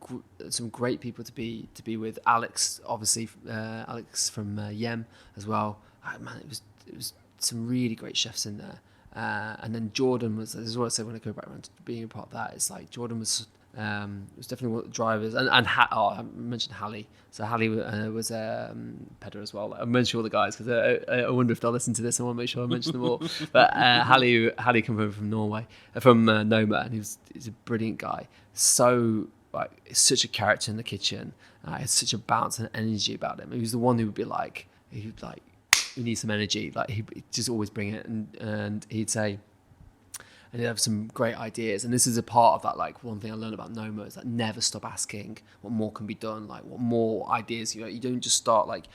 some great people to be with. Alex, obviously, Alex from Yem as well. Man, it was some really great chefs in there. And then Jordan was. This is what I say when I go back around to being a part of that. It's like Jordan was definitely one of the drivers, and I mentioned Hallie. So Hallie was Pedder as well. I mentioned all the guys because I wonder if they'll listen to this. I want to make sure I mention them all. But Hallie came over from Norway, from Noma, and he's a brilliant guy. So such a character in the kitchen. Had such a bounce and energy about him. He was the one who would be like, we need some energy. Like he'd just always bring it, and he'd say. And he'd have some great ideas. And this is a part of that, like, one thing I learned about Noma is that never stop asking what more can be done, like, what more ideas. You don't just start, like,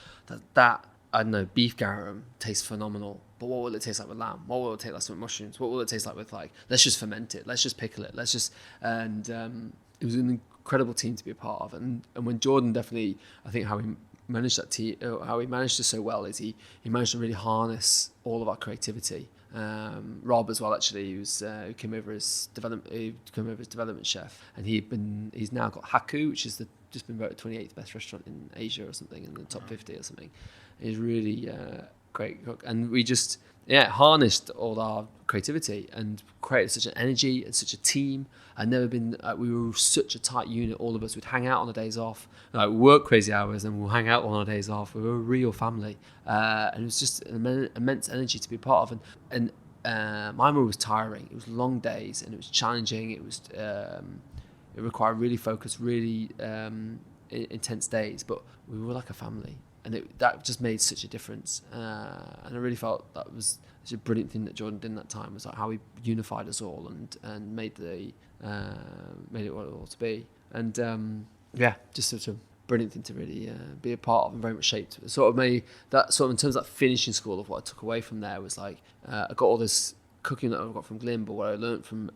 that I don't know, beef garum tastes phenomenal, but what will it taste like with lamb? What will it taste like with mushrooms? What will it taste like with, like, let's just ferment it, let's just pickle it, and it was an incredible team to be a part of. And when Jordan definitely, I think how he managed that team, how he managed it so well is he managed to really harness all of our creativity. Rob as well, actually, who came over as development chef, and he's now got Haku, which is just been voted 28th best restaurant in Asia or something, in the top 50 or something. He's really great cook, and we just harnessed all our creativity and created such an energy and such a team. I'd never been. We were such a tight unit. All of us would hang out on the days off, work crazy hours, and we'll hang out on our days off. We were a real family, and it was just an immense energy to be part of. And my mum was tiring. It was long days, and it was challenging. It was it required really focused, really intense days. But we were like a family, and that just made such a difference. And I really felt that was such a brilliant thing that Jordan did in that time, was like how he unified us all and made it what it ought to be. And just such a brilliant thing to really be a part of, and very much shaped. Sort of made that sort of, in terms of that finishing school, of what I took away from there was like I got all this cooking that I got from Glynn, but what I learned from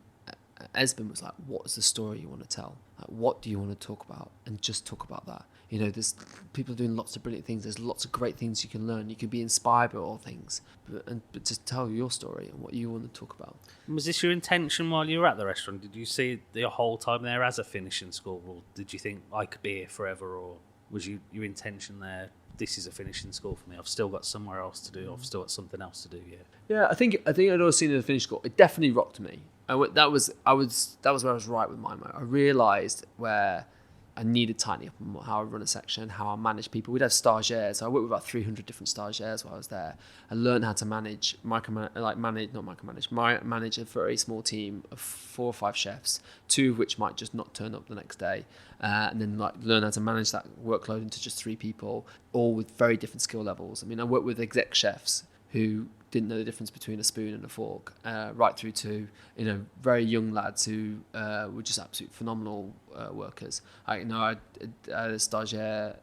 Esben was like, what is the story you want to tell? Like, what do you want to talk about? And just talk about that. There's people doing lots of brilliant things. There's lots of great things you can learn. You can be inspired by all things, but just tell your story and what you want to talk about. Was this your intention while you were at the restaurant? Did you see the whole time there as a finishing school, or did you think I could be here forever, or was your intention there? This is a finishing school for me. I've still got somewhere else to do. I've still got something else to do. Yeah. I think I'd always seen it as a finishing school. It definitely rocked me. That was where I was right with my mind. I realised where I needed tightening up on how I run a section, how I manage people. We'd have stagiaires. I worked with about 300 different stagiaires while I was there. I learned how to manage a very small team of 4 or 5 chefs, 2 of which might just not turn up the next day, and then learn how to manage that workload into just 3 people, all with very different skill levels. I mean, I worked with exec chefs who didn't know the difference between a spoon and a fork, right through to very young lads who were just absolute phenomenal workers. I had a stagiaire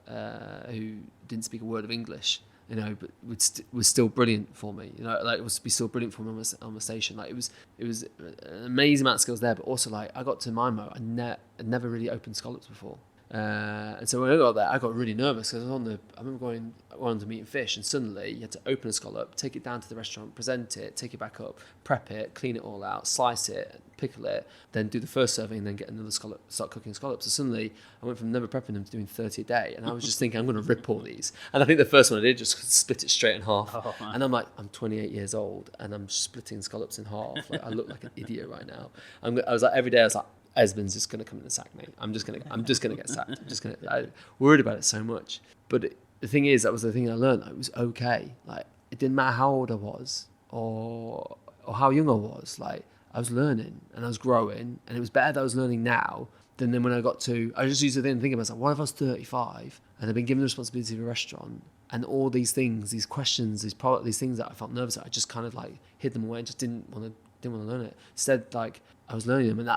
who didn't speak a word of English, but was still brilliant for me. It was still brilliant for me on the station. Like it was an amazing amount of skills there, but also like I got to Mimo, I'd never really opened scallops before. And so when I got there, I got really nervous because I remember going on to meat and fish, and suddenly you had to open a scallop, take it down to the restaurant, present it, take it back up, prep it, clean it all out, slice it, pickle it, then do the first serving, and then get another scallop, start cooking scallops. So suddenly I went from never prepping them to doing 30 a day, and I was just thinking, I'm going to rip all these. And I think the first one I did just split it straight in half. And I'm like, I'm 28 years old, and I'm splitting scallops in half. Like I look like an idiot right now. I was like, every day I was like, Esben's just going to come in and sack me. I'm just going to get sacked. I worried about it so much. But the thing is, that was the thing I learned. It was okay. Like, it didn't matter how old I was or how young I was. Like, I was learning and I was growing, and it was better that I was learning now than then when I got to, I just used to then think about myself, what if I was 35 and I'd been given the responsibility of a restaurant, and all these things, these questions, these things that I felt nervous at, I just kind of like hid them away and just didn't want to learn it. Instead, like, I was learning them, and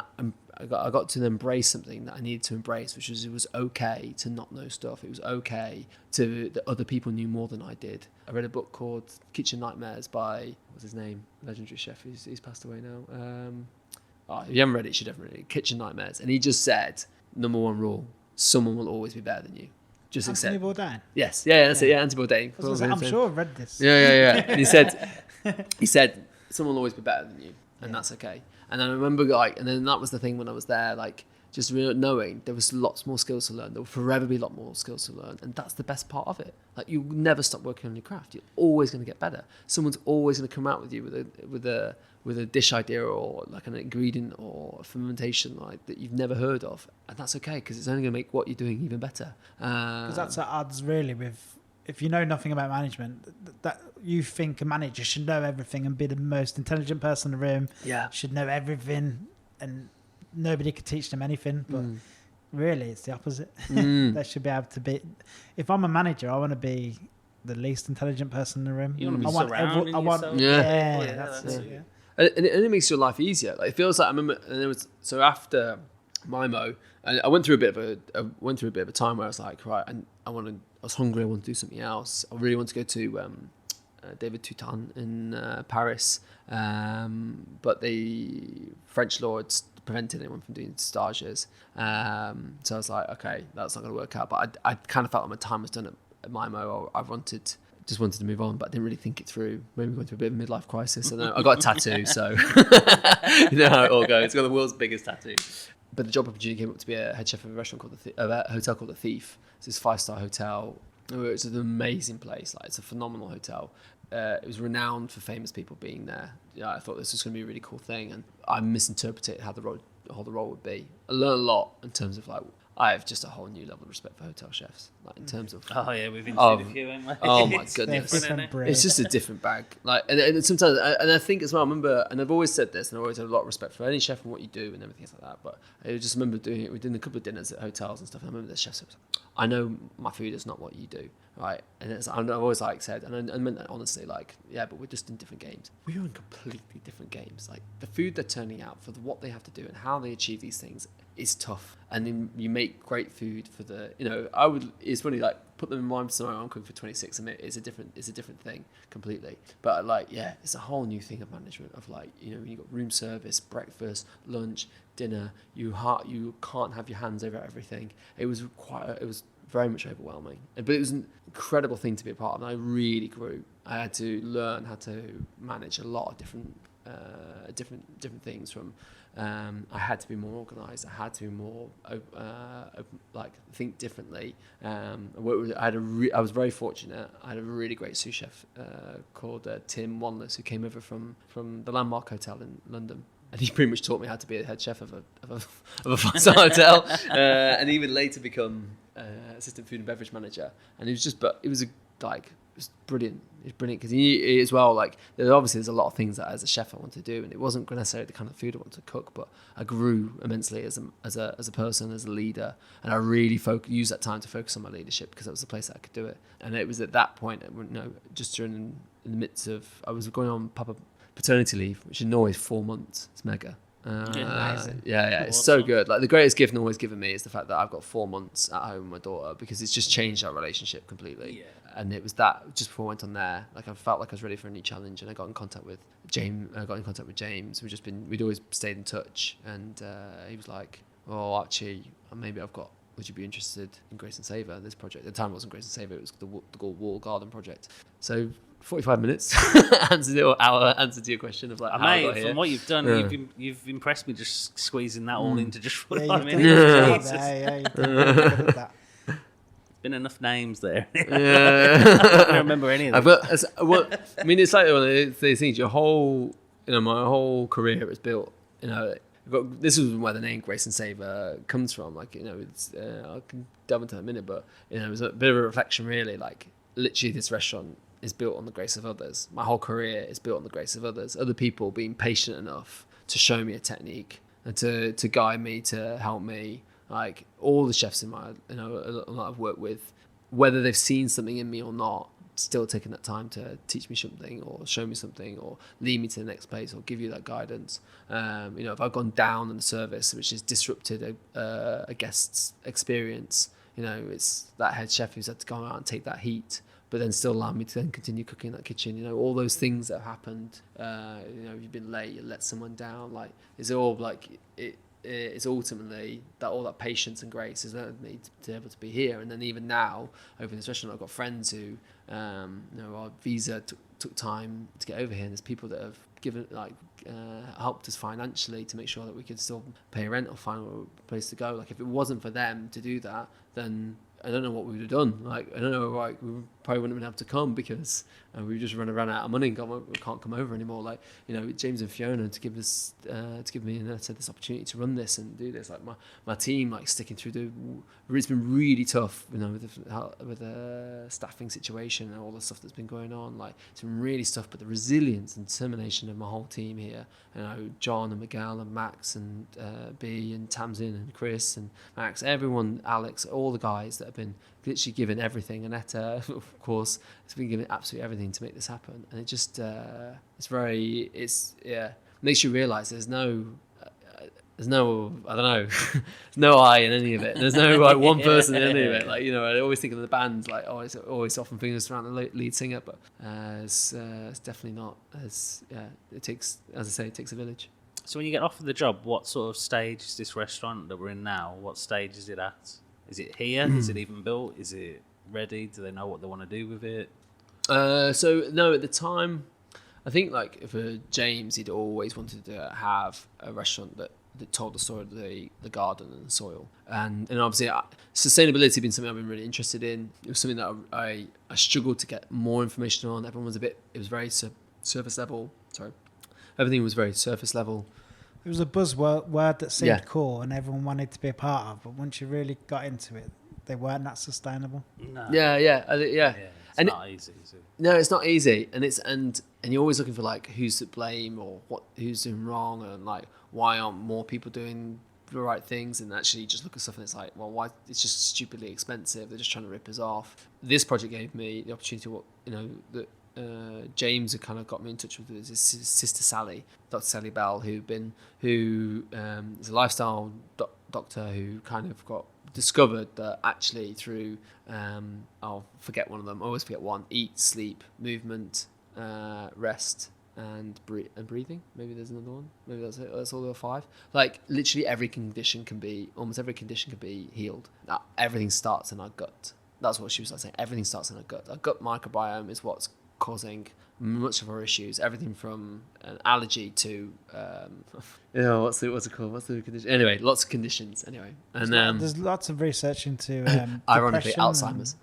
I got to embrace something that I needed to embrace, which was it was okay to not know stuff. It was okay that other people knew more than I did. I read a book called Kitchen Nightmares by, what's his name? Legendary chef. He's passed away now. If you haven't read it, you should definitely read it. Kitchen Nightmares. And he just said, number 1 rule, someone will always be better than you. just Anthony accept. Bourdain. Yes, yeah, that's it. Yeah, Anthony Bourdain. I was gonna say, I'm sure I've read this. Yeah. And he said, someone will always be better than you, and that's okay. And I remember and then that was the thing when I was there, just really knowing there was lots more skills to learn. There will forever be a lot more skills to learn, and that's the best part of it. You never stop working on your craft. You're always going to get better. Someone's always going to come out with you with a dish idea or an ingredient or a fermentation that you've never heard of, and that's okay because it's only going to make what you're doing even better. Because that's at odds really with, if you know nothing about management, that you think a manager should know everything and be the most intelligent person in the room. Yeah, should know everything, and nobody could teach them anything. But really, it's the opposite. They should be able to be. If I'm a manager, I want to be the least intelligent person in the room. You want to be surrounding yourself. That's it. Yeah. And it makes your life easier. It feels like I remember, and it was so after Mimo, and I went through a bit of a time where I was like, right, and I was hungry. I want to do something else. I really want to go to David Toutan in Paris, but the French law had prevented anyone from doing stages. So I was like, okay, that's not going to work out. But I kind of felt like my time was done at Mimo. I just wanted to move on, but I didn't really think it through. Maybe going through a bit of a midlife crisis. And I got a tattoo, so you know how it all goes. It's got the world's biggest tattoo. But the job opportunity came up to be a head chef of a restaurant called a hotel called The Thief. It's this 5-star hotel. It's an amazing place. It's a phenomenal hotel. It was renowned for famous people being there. I thought this was going to be a really cool thing, and I misinterpreted how the role would be. I learned a lot in terms of I have just a whole new level of respect for hotel chefs. In terms of we've interviewed a few, haven't we? Oh my goodness, it's just a different bag. And sometimes, and I think as well, I remember, and I've always said this, and I've always had a lot of respect for any chef and what you do and everything like that. But I just remember doing it. We did a couple of dinners at hotels and stuff. And I remember the chef said, "I know my food is not what you do, right?" And I've always said, and I meant that honestly, but we're just in different games. We are in completely different games. The food they're turning out for what they have to do and how they achieve these things is tough. And then you make great food for it's funny, put them in mind scenario, I'm cooking for 26 and it's a different thing completely. But it's a whole new thing of management of you've got room service, breakfast, lunch, dinner, you can't have your hands over everything. It was very much overwhelming, but it was an incredible thing to be a part of, and I really grew. I had to learn how to manage a lot of different things. From I had to be more organised. I had to be more think differently. I was very fortunate. I had a really great sous chef called Tim Wanless, who came over from the Landmark Hotel in London. And he pretty much taught me how to be a head chef of a 5-star hotel, and he would later become assistant food and beverage manager. And it was brilliant. It's brilliant because he as well. There's a lot of things that as a chef I want to do, and it wasn't necessarily the kind of food I want to cook. But I grew immensely as a person, as a leader, and I really used that time to focus on my leadership because that was the place that I could do it. And it was at that point, just in the midst of I was going on paternity leave, which in Norway is 4 months. It's mega. It's so good. The greatest gift Norway's given me is the fact that I've got 4 months at home with my daughter, because it's just changed our relationship completely. And it was that just before I went on there, I felt like I was ready for a new challenge, and I got in contact with James. We'd always stayed in touch, and he was like, "Oh, actually, maybe would you be interested in Grace Savour, this project?" At the time it wasn't Grace Savour, it was the Wall Garden project. So 45 minutes answer to your question of how I got here. From what you've done, you've impressed me just squeezing that all into just 45 minutes. You've done that. Been enough names there. I don't remember any of them. It's like one of these things. Your whole, my whole career is built. This is where the name Grace Savour comes from. I can delve into that in a minute, but it was a bit of a reflection, really. Literally, this restaurant is built on the grace of others. My whole career is built on the grace of others. Other people being patient enough to show me a technique and to guide me, to help me. All the chefs in my, a lot I've worked with, whether they've seen something in me or not, still taking that time to teach me something or show me something or lead me to the next place or give you that guidance. If I've gone down in the service, which has disrupted a guest's experience, it's that head chef who's had to go out and take that heat, but then still allow me to then continue cooking in that kitchen. All those things that have happened. You've been late, you let someone down. It's all it's ultimately that all that patience and grace has led me to be able to be here. And then even now, opening this restaurant, I've got friends who, our visa took time to get over here, and there's people that have given helped us financially to make sure that we could still pay rent or find a place to go. Like if it wasn't for them to do that, then I don't know what we would have done. Like I don't know, like we probably wouldn't have been able to come because we just ran out of money and we can't come over anymore. Like James and Fiona to give me and said this opportunity to run this and do this. Like my team like sticking through it's been really tough, with the staffing situation and all the stuff that's been going on. Like it's been really tough, but the resilience and determination of my whole team here, John and Miguel and Max and B and Tamsin and Chris and Max, everyone, Alex, all the guys that have been literally given everything, and Etta, of course, has been given absolutely everything to make this happen. And it just makes you realise there's no I don't know, there's no I in any of it. There's no like one person in any of it. Like I always think of the bands like it's always often fingers around the lead singer, but it's definitely not. It takes, as I say, it takes a village. So when you get offered the job, what sort of stage is this restaurant that we're in now? What stage is it at? Is it here? Is it even built? Is it ready? Do they know what they want to do with it? So no, at the time, I think like for James, he'd always wanted to have a restaurant that told the story of the garden and the soil, and obviously sustainability has been something I've been really interested in. It was something that I struggled to get more information on. Everyone was it was very surface level. Sorry, everything was very surface level. It was a buzzword that seemed cool and everyone wanted to be a part of, but once you really got into it, they weren't that sustainable. No. Yeah. It's not easy, is it? No, it's not easy, and you're always looking for like who's to blame or who's doing wrong, and like why aren't more people doing the right things, and actually just look at stuff and it's like, well, why? It's just stupidly expensive. They're just trying to rip us off. This project gave me the opportunity that James had kind of got me in touch with his sister Sally, Dr. Sally Bell, who is a lifestyle doctor who kind of got discovered that actually through I'll forget one of them. I always forget one. Eat, sleep, movement, rest, and breathing. Maybe there's another one. Maybe that's it. That's all the 5. Like literally almost every condition can be healed. Now, everything starts in our gut. That's what she was like saying. Everything starts in our gut. Our gut microbiome is what's causing much of our issues. Everything from an allergy to what's it called? What's the condition? Anyway, lots of conditions. Anyway, and there's lots of research into ironically Alzheimer's.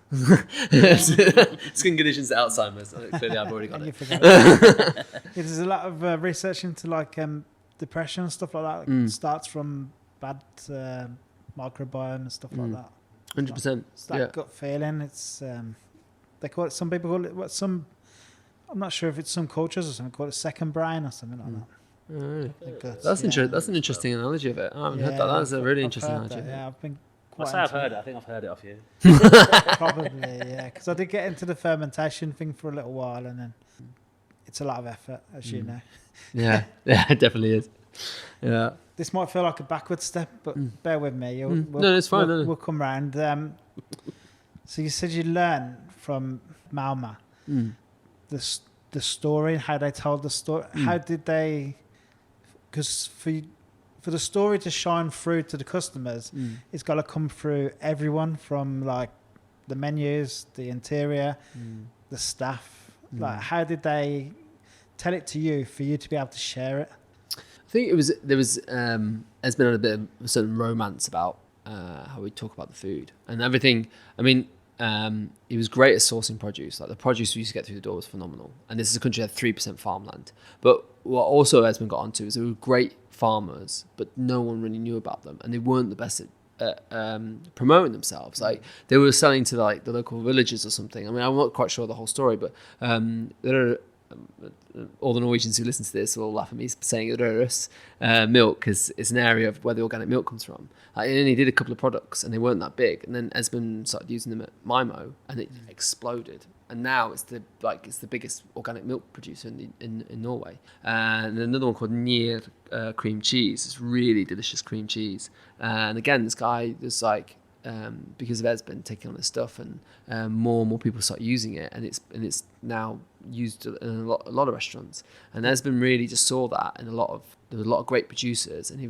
Skin conditions to Alzheimer's. Clearly, I've already got it. There's a lot of research into like depression and stuff like that. It starts from bad microbiome and stuff like that. 100%. It's that gut feeling. It's they call it. Some people call it I'm not sure if it's some cultures or something call it second brain or something like that. Right. That's an interesting analogy of it. I haven't heard that. That's a really interesting analogy. I've been quite. I've heard it. I think I've heard it off you. Probably, yeah. Because I did get into the fermentation thing for a little while, and then it's a lot of effort, as you know. Yeah, it definitely is. Yeah. This might feel like a backward step, but bear with me. No, it's fine. We'll come round. So you said you learned from Malma the story, how they told the story. How did they? Because for the story to shine through to the customers, it's got to come through everyone, from like the menus, the interior, the staff. Like, how did they tell it to you for you to be able to share it? I think there's been a bit of a certain romance about how we talk about the food and everything. I mean, it was great at sourcing produce. Like the produce we used to get through the door was phenomenal. And this is a country that had 3% farmland. But what also Esmond got onto is they were great farmers, but no one really knew about them, and they weren't the best at promoting themselves. Like they were selling to like the local villages or something. I mean, I'm not quite sure the whole story, but there are. All the Norwegians who listen to this will laugh at me saying Røros milk because it's an area of where the organic milk comes from. I only did a couple of products and they weren't that big, and then Esmond started using them at Mimo and it exploded. And now it's the biggest organic milk producer in Norway. And another one called Nier cream cheese. It's really delicious cream cheese. And again, this guy, there's like because of Esben taking on this stuff, and more and more people start using it, and it's now used in a lot of restaurants. And Esben really just saw that, and there were a lot of great producers, and he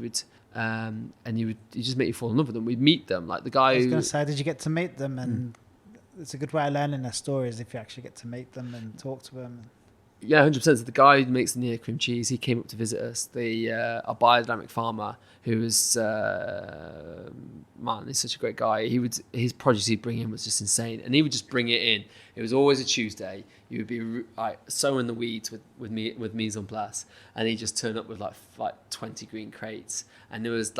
just make you fall in love with them. We'd meet them, like the guy. I was going to say, did you get to meet them? And it's a good way of learning their stories if you actually get to meet them and talk to them. Yeah, 100%. So the guy who makes the near cream cheese, he came up to visit us. Our biodynamic farmer, who was he's such a great guy. His produce he'd bring in was just insane, and he would just bring it in. It was always a Tuesday. He would be so in the weeds with mise en place, and he just turned up with like 20 green crates, and there was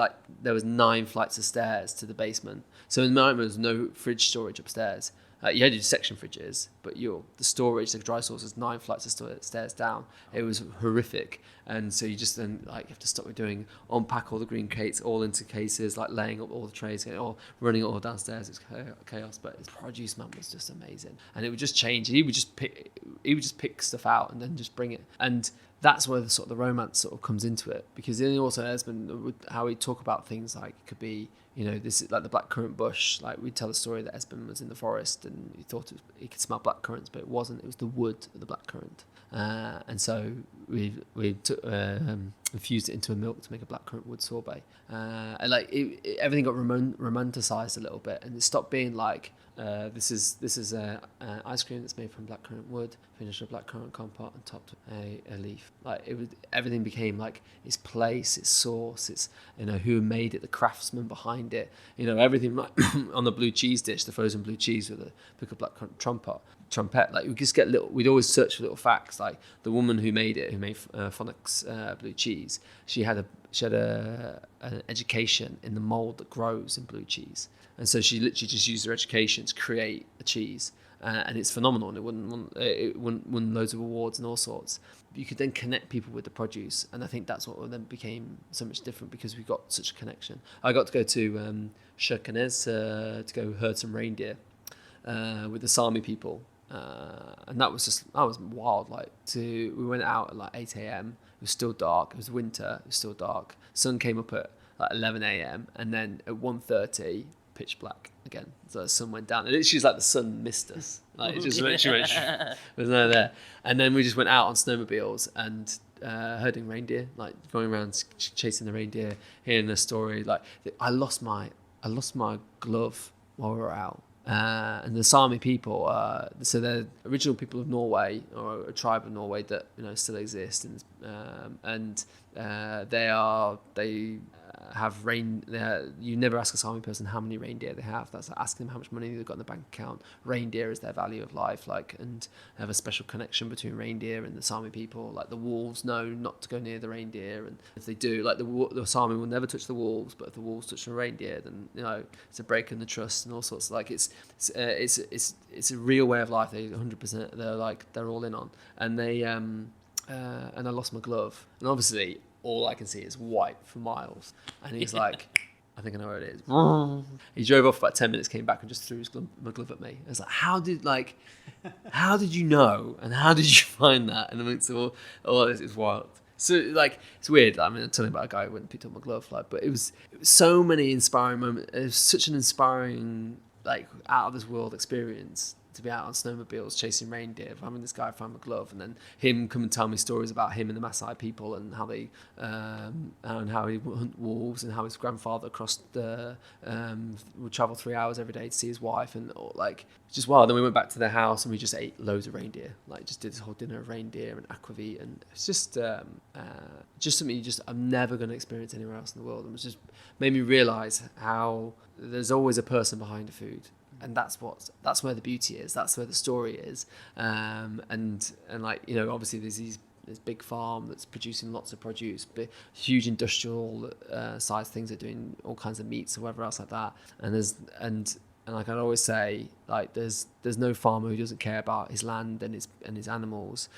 9 flights of stairs to the basement. So in the moment there was no fridge storage upstairs. You had your section fridges, but the storage, the dry sauce, is 9 flights of stairs down. It was horrific, and so you just then you have to stop unpack all the green crates all into cases, like laying up all the trays, running it all downstairs. It's chaos, but his produce man was just amazing, and it would just change. He would just pick stuff out and then just bring it, and that's where the romance sort of comes into it, because then also Esben, how we talk about things like it could be. This is like the blackcurrant bush. Like we tell the story that Esben was in the forest and he thought he could smell blackcurrants, but it wasn't. It was the wood of the blackcurrant. And so we infused it into a milk to make a blackcurrant wood sorbet. And everything got romanticized a little bit, and it stopped being like this is ice cream that's made from blackcurrant wood, finished with blackcurrant compote and topped with a leaf. Everything became like its place, its source, its who made it, the craftsman behind it. Everything like on the blue cheese dish, the frozen blue cheese with a pickled blackcurrant trumpet. Like we just get we'd always search for little facts. Like the woman who made Fortnightly's blue cheese, she had an education in the mold that grows in blue cheese. And so she literally just used her education to create a cheese, and it's phenomenal. And it won loads of awards and all sorts. But you could then connect people with the produce, and I think that's what then became so much different, because we got such a connection. I got to go to Sherkanez to go herd some reindeer with the Sami people, and that was wild. We went out at 8 a.m. It was still dark. It was winter. It was still dark. Sun came up at 11 a.m. and then at 1:30. Pitch black again. So the sun went down, and it's just like the sun missed us. It just literally was no there. And then we just went out on snowmobiles and herding reindeer, going around chasing the reindeer, hearing the story. I lost my glove while we were out. And the Sami people, so they're original people of Norway, or a tribe of Norway that still exist, and they have you never ask a Sami person how many reindeer they have. That's like asking them how much money they've got in the bank account. Reindeer is their value of life, and have a special connection between reindeer and the Sami people. Like the wolves know not to go near the reindeer, and if they do, the Sami will never touch the wolves, but if the wolves touch the reindeer, then it's a break in the trust and all sorts. It's a real way of life. They 100%. They're all in on, and they and I lost my glove, and obviously all I can see is white for miles. And he's like, I think I know where it is. He drove off for about 10 minutes, came back and just threw my glove at me. I was like, how did you know? And how did you find that? And I went, all this is wild. So it's weird. I mean, I'm telling you about a guy who went and picked up my glove, but it was so many inspiring moments. It was such an inspiring, out of this world experience to be out on snowmobiles chasing reindeer, having this guy find my glove, and then him come and tell me stories about him and the Maasai people, and how they and how he would hunt wolves, and how his grandfather would travel 3 hours every day to see his wife, and just wild. Then we went back to their house and we just ate loads of reindeer, just did this whole dinner of reindeer and aquavit, and it's just something I'm never going to experience anywhere else in the world. And it just made me realise how there's always a person behind a food. And that's where the beauty is. That's where the story is. Obviously there's this big farm that's producing lots of produce, but huge industrial size things are doing all kinds of meats or whatever else like that. And like I always say, there's no farmer who doesn't care about his land and his animals.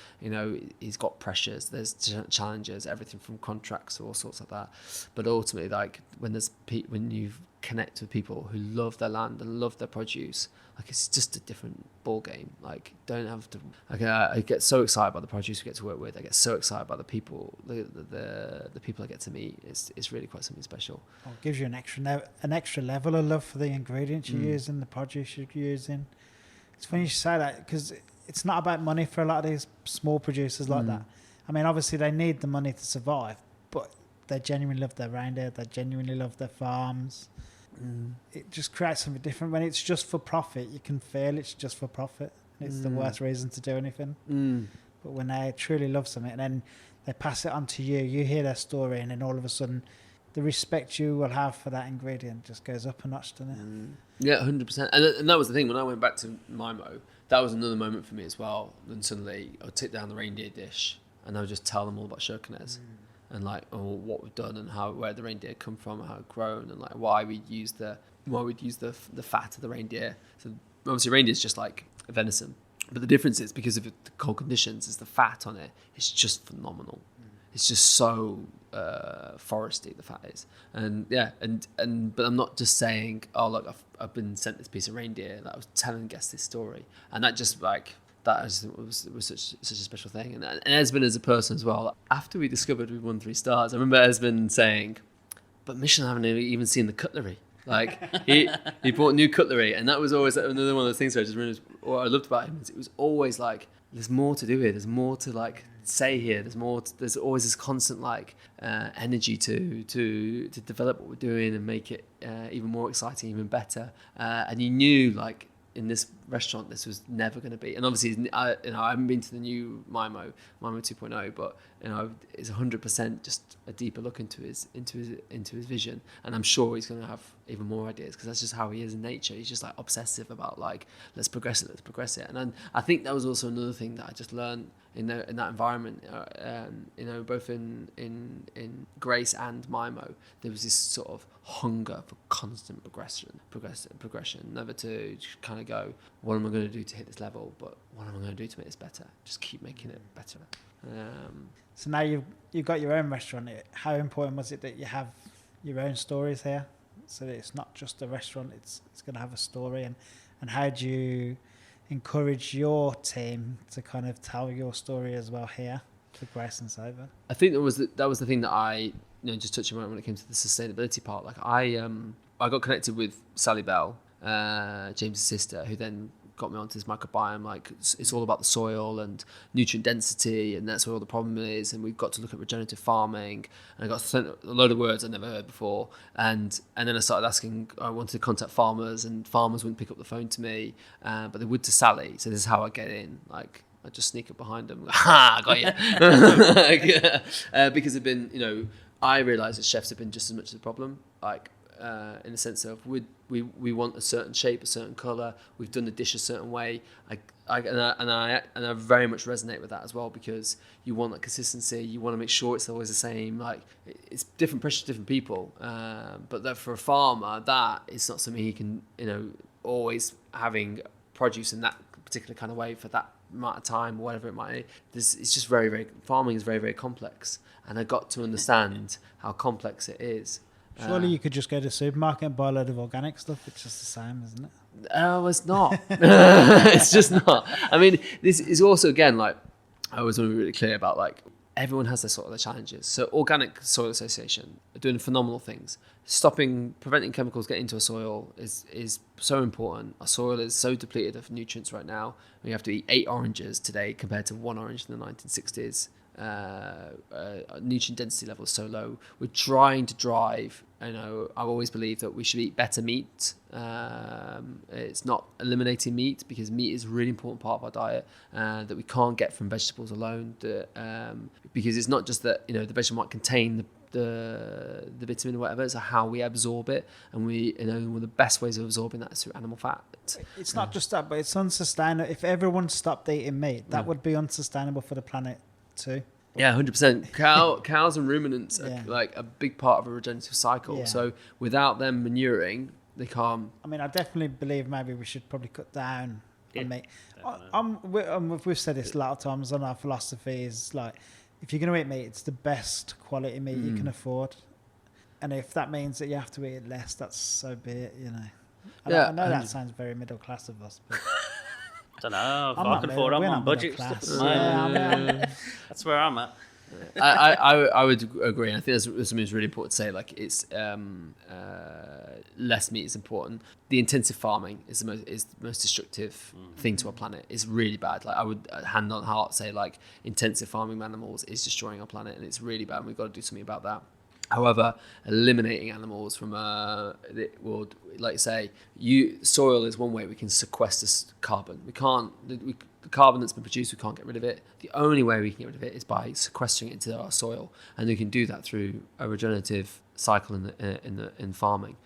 He's got pressures. There's challenges, everything from contracts to all sorts like that. But ultimately, when you've connect with people who love their land and love their produce, like it's just a different ball game. Like don't have to. Like I get so excited by the produce we get to work with. I get so excited by the people, the people I get to meet. It's really quite something special. Well, it gives you an extra level of love for the ingredients you use and the produce you're using. It's funny you say that because it's not about money for a lot of these small producers like that. I mean, obviously they need the money to survive, but they genuinely love their reindeer. They genuinely love their farms. It just creates something different. When it's just for profit, you can feel it's just for profit. It's the worst reason to do anything. But when they truly love something and then they pass it on to you, you hear their story, and then all of a sudden the respect you will have for that ingredient just goes up a notch, doesn't it? Yeah, 100%. And that was the thing, when I went back to Mimo, that was another moment for me as well. And suddenly I would take down the reindeer dish and I would just tell them all about Shirkanes. And like, what we've done and where the reindeer come from, how it grown, and like why we'd use the fat of the reindeer. So obviously reindeer is just like venison, but the difference is because of the cold conditions, is the fat on it is just phenomenal. It's just so foresty, the fat is, and but I'm not just saying, oh look, I've been sent this piece of reindeer. Like, I was telling guests this story, and that just like. That was such a special thing. And Esben as a person as well, after we discovered we won 3 stars, I remember Esben saying, but Michelin haven't even seen the cutlery. Like, he bought new cutlery, and that was always another one of those things where I just realized what I loved about him is it was always like, there's more to do here, there's more to like say here, there's always this constant like energy to develop what we're doing and make it even more exciting, even better. And you knew like, in this restaurant, this was never going to be. And obviously, I haven't been to the new Mimo 2.0, but it's 100% just a deeper look into his vision. And I'm sure he's going to have even more ideas because that's just how he is in nature. He's just like obsessive about like, let's progress it. And I think that was also another thing that I just learned in that environment. Both in Grace and Mimo, there was this sort of hunger for constant progression, never to kind of go, what am I going to do to hit this level, but what am I going to do to make this better? Just keep making it better. So now you've got your own restaurant. How important was it that you have your own stories here, so that it's not just a restaurant, it's going to have a story? And how do you encourage your team to kind of tell your story as well here for Grace and Savour? I think that was the thing that I just touching on when it came to the sustainability part. Like I got connected with Sally Bell, James's sister, who then got me onto this microbiome. Like it's all about the soil and nutrient density, and that's where all the problem is. And we've got to look at regenerative farming. And I got sent a load of words I'd never heard before. And then I started asking. I wanted to contact farmers, and farmers wouldn't pick up the phone to me, but they would to Sally. So this is how I get in. Like I just sneak up behind them. Ha! Got you. Because they've been, I realise that chefs have been just as much the problem. Like in the sense of we want a certain shape, a certain colour. We've done the dish a certain way. I very much resonate with that as well, because you want that consistency. You want to make sure it's always the same. Like it's different pressure to different people. But that for a farmer, that is not something he can always having produce in that particular kind of way for that amount of time, or whatever it might be. It's just very, very, farming is very, very complex, and I got to understand how complex it is. Surely you could just go to the supermarket and buy a load of organic stuff. It's just the same, isn't it? Oh, it's not. It's just not. I mean, this is also, again, like, I always want to be really clear about, like, everyone has their sort of their challenges. So Organic Soil Association are doing phenomenal things. Preventing chemicals getting into a soil is so important. Our soil is so depleted of nutrients right now. We have to eat 8 oranges today compared to 1 orange in the 1960s. Nutrient density level is so low. We're trying to drive, I've always believed that we should eat better meat. It's not eliminating meat, because meat is a really important part of our diet that we can't get from vegetables alone. Because it's not just that the vegetable might contain the vitamin or whatever, it's how we absorb it, and one of the best ways of absorbing that is through animal fat. It's not just that, but it's unsustainable. If everyone stopped eating meat, that would be unsustainable for the planet too. Yeah, 100%. Cows and ruminants are like a big part of a regenerative cycle. Yeah. So without them manuring, they can't. I mean, I definitely believe maybe we should probably cut down on meat. We've said this a lot of times on our philosophy is like, if you're going to eat meat, it's the best quality meat you can afford. And if that means that you have to eat less, that's so be it, you know. Yeah, I know that sounds very middle class of us, but I don't know. If I'm I not can middle- afford it, we're I'm not on middle budget class. stuff at the moment. Yeah, That's where I'm at. I would agree. I think there's something that's really important to say. Like it's less meat is important. The intensive farming is the most destructive thing to our planet. It's really bad. Like I would hand on heart say like intensive farming of animals is destroying our planet, and it's really bad. And we've got to do something about that. However, eliminating animals from like you say, soil is one way we can sequester carbon. We can't. The carbon that's been produced, we can't get rid of it. The only way we can get rid of it is by sequestering it into our soil, and we can do that through a regenerative cycle in farming,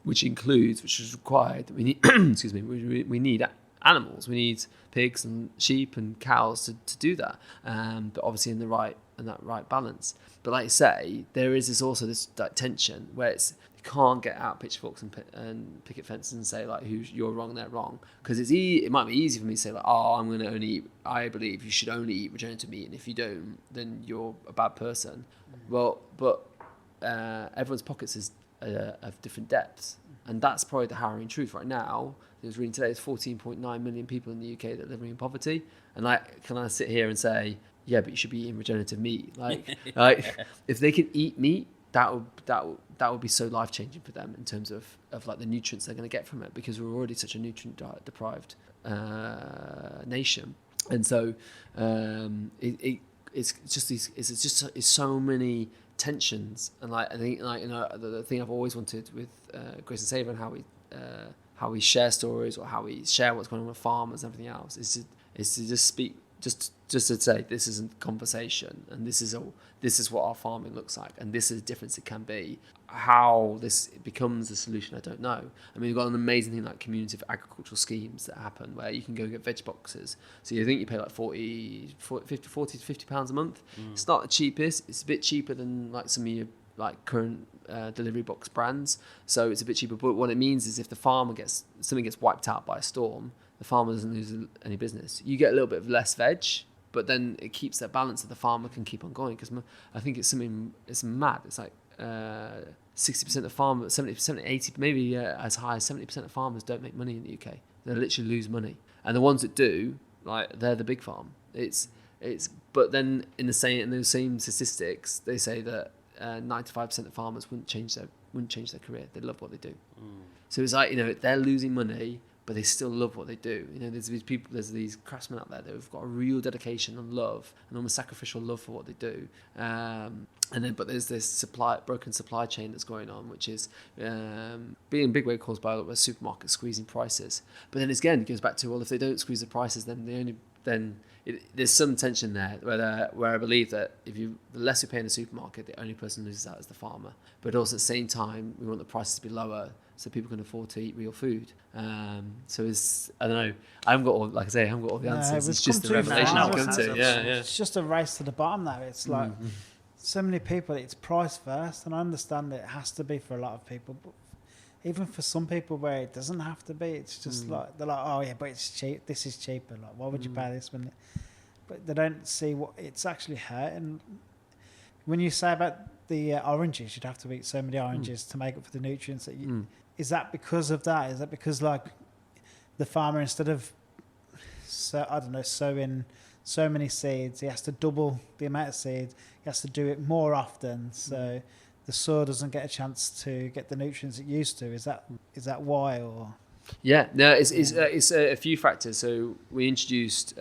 which is required. We need excuse me. We need animals. We need pigs and sheep and cows to do that, but obviously in that right balance. But like you say, there is this tension where you can't get out pitchforks and picket fences and say like you're wrong, they're wrong, because it might be easy for me to say like, I believe you should only eat regenerative meat, and if you don't, then you're a bad person. Well, but everyone's pockets have different depths, and that's probably the harrowing truth right now. I was reading today, there's 14.9 million people in the UK that are living in poverty, and like, can I sit here and say, yeah, but you should be eating regenerative meat? Like if they can eat meat, that would be so life changing for them in terms of like the nutrients they're going to get from it, because we're already such a nutrient deprived nation, and so it's so many tensions. And like I think like the thing I've always wanted with Grace Savour and how we share stories, or how we share what's going on with farmers and everything else, is to just speak, just to say this isn't conversation, and this is what our farming looks like, and this is the difference it can be. How this becomes a solution, I don't know. I mean, you've got an amazing thing like community agricultural schemes that happen where you can go get veg boxes. So you think you pay like 40 to 50 pounds a month. It's not the cheapest. It's a bit cheaper than like some of your like current delivery box brands. So it's a bit cheaper. But what it means is if something gets wiped out by a storm, the farmer doesn't lose any business. You get a little bit of less veg, but then it keeps that balance that the farmer can keep on going. Because I think it's mad. It's like 60% of farmers, 70%, 80, maybe as high as 70% of farmers don't make money in the UK. They literally lose money, and the ones that do, like, they're the big farm. But then in those same statistics, they say that 95% of farmers wouldn't change their career. They love what they do. So it's like, they're losing money, but they still love what they do. There's these craftsmen out there that have got a real dedication and love, and almost sacrificial love for what they do. But there's this broken supply chain that's going on, which is being in big way caused by supermarkets squeezing prices. But then again, it goes back to, well, if they don't squeeze the prices, then there's some tension there where I believe that the less you pay in a supermarket, the only person who loses out is the farmer. But also at the same time, we want the prices to be lower so people can afford to eat real food. So I don't know. I haven't got all the answers. It's just a revelation I've come to. Yeah. It's just a race to the bottom now. It's like so many people, it's price first, and I understand it has to be for a lot of people, but even for some people where it doesn't have to be, it's just like, they're like, oh yeah, but it's cheap. This is cheaper. Like, why would you pay this but they don't see what it's actually hurting. When you say about the oranges, you'd have to eat so many oranges to make up for the nutrients that you. Is that because of that? Is that because like the farmer, instead of sowing so many seeds, he has to double the amount of seeds. He has to do it more often, so the soil doesn't get a chance to get the nutrients it used to. Is that why? Or yeah, no, it's a few factors. So we introduced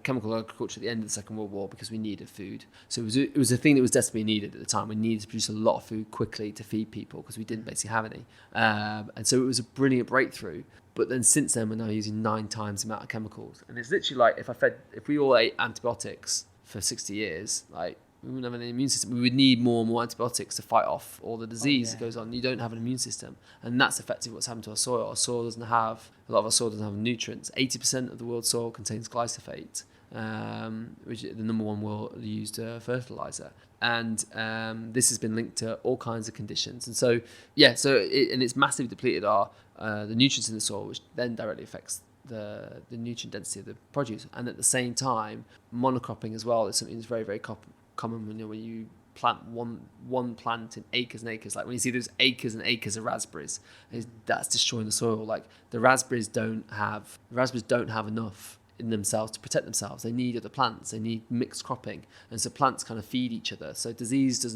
chemical agriculture at the end of the Second World War because we needed food. So it was a thing that was desperately needed at the time. We needed to produce a lot of food quickly to feed people because we didn't basically have any. And so it was a brilliant breakthrough. But then since then, we're now using 9 times the amount of chemicals. And it's literally like if we all ate antibiotics for 60 years, like, we wouldn't have an immune system. We would need more and more antibiotics to fight off all the disease that goes on. You don't have an immune system. And that's effectively what's happened to our soil. A lot of our soil doesn't have nutrients. 80% of the world's soil contains glyphosate, which is the number one world used fertilizer. And this has been linked to all kinds of conditions. And so, it's massively depleted the nutrients in the soil, which then directly affects the nutrient density of the produce. And at the same time, monocropping as well is something that's very, very common when plant one plant in acres and acres. Like when you see those acres and acres of raspberries, that's destroying the soil. Like the raspberries don't have enough in themselves to protect themselves. They need other plants. They need mixed cropping, and so plants kind of feed each other. So disease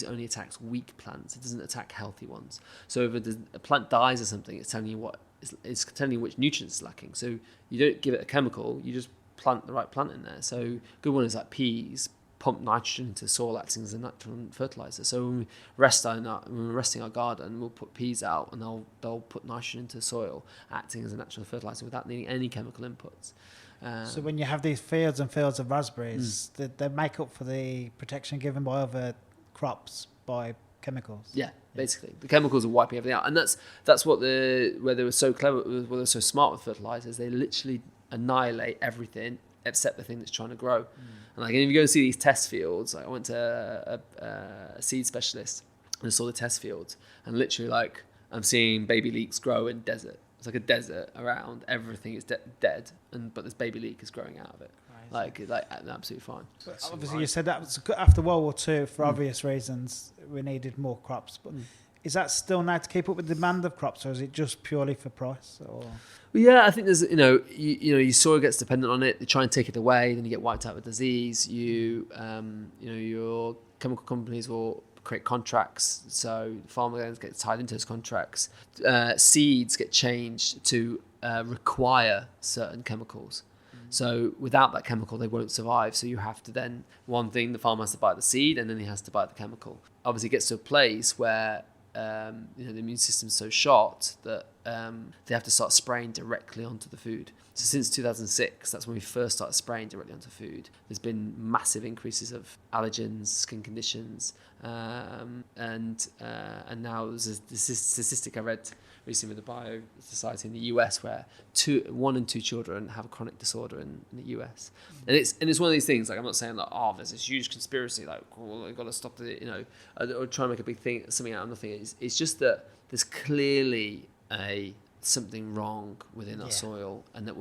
only attacks weak plants. It doesn't attack healthy ones. So if a plant dies or something, it's telling you it's telling you which nutrients it's lacking. So you don't give it a chemical. You just plant the right plant in there. So good one is like peas. Pump nitrogen into soil, acting as a natural fertilizer. So when we're resting our garden, we'll put peas out, and they'll put nitrogen into the soil, acting as a natural fertilizer without needing any chemical inputs. So when you have these fields and fields of raspberries, they make up for the protection given by other crops by chemicals. Yeah, basically the chemicals are wiping everything out, and that's where they were so clever, where they were so smart with fertilizers. They literally annihilate everything except the thing that's trying to grow. And like, if you go and see these test fields, like I went to a seed specialist and I saw the test fields, and literally like I'm seeing baby leeks grow in desert. It's like a desert around, everything is dead, but this baby leek is growing out of it. Like absolutely fine. Obviously, you said that was after World War II for obvious reasons. We needed more crops, but is that still now to keep up with the demand of crops, or is it just purely for price? Or well, yeah, I think there's your soil gets dependent on it. They try and take it away, then you get wiped out with disease. Your chemical companies will create contracts, so the farmer gets tied into those contracts. Seeds get changed to require certain chemicals. So without that chemical, they won't survive. So you have to then, one thing, the farmer has to buy the seed, and then he has to buy the chemical. Obviously, it gets to a place where the immune system's so shot that they have to start spraying directly onto the food. So since 2006, that's when we first started spraying directly onto food. There's been massive increases of allergens, skin conditions, and now there's this statistic I read recently with the Bio Society in the US where 1 in 2 children have a chronic disorder in the US, and it's one of these things. Like I'm not saying like there's this huge conspiracy like we've got to stop or try and make a big thing something out of nothing. It's just that there's clearly something wrong within our soil, and that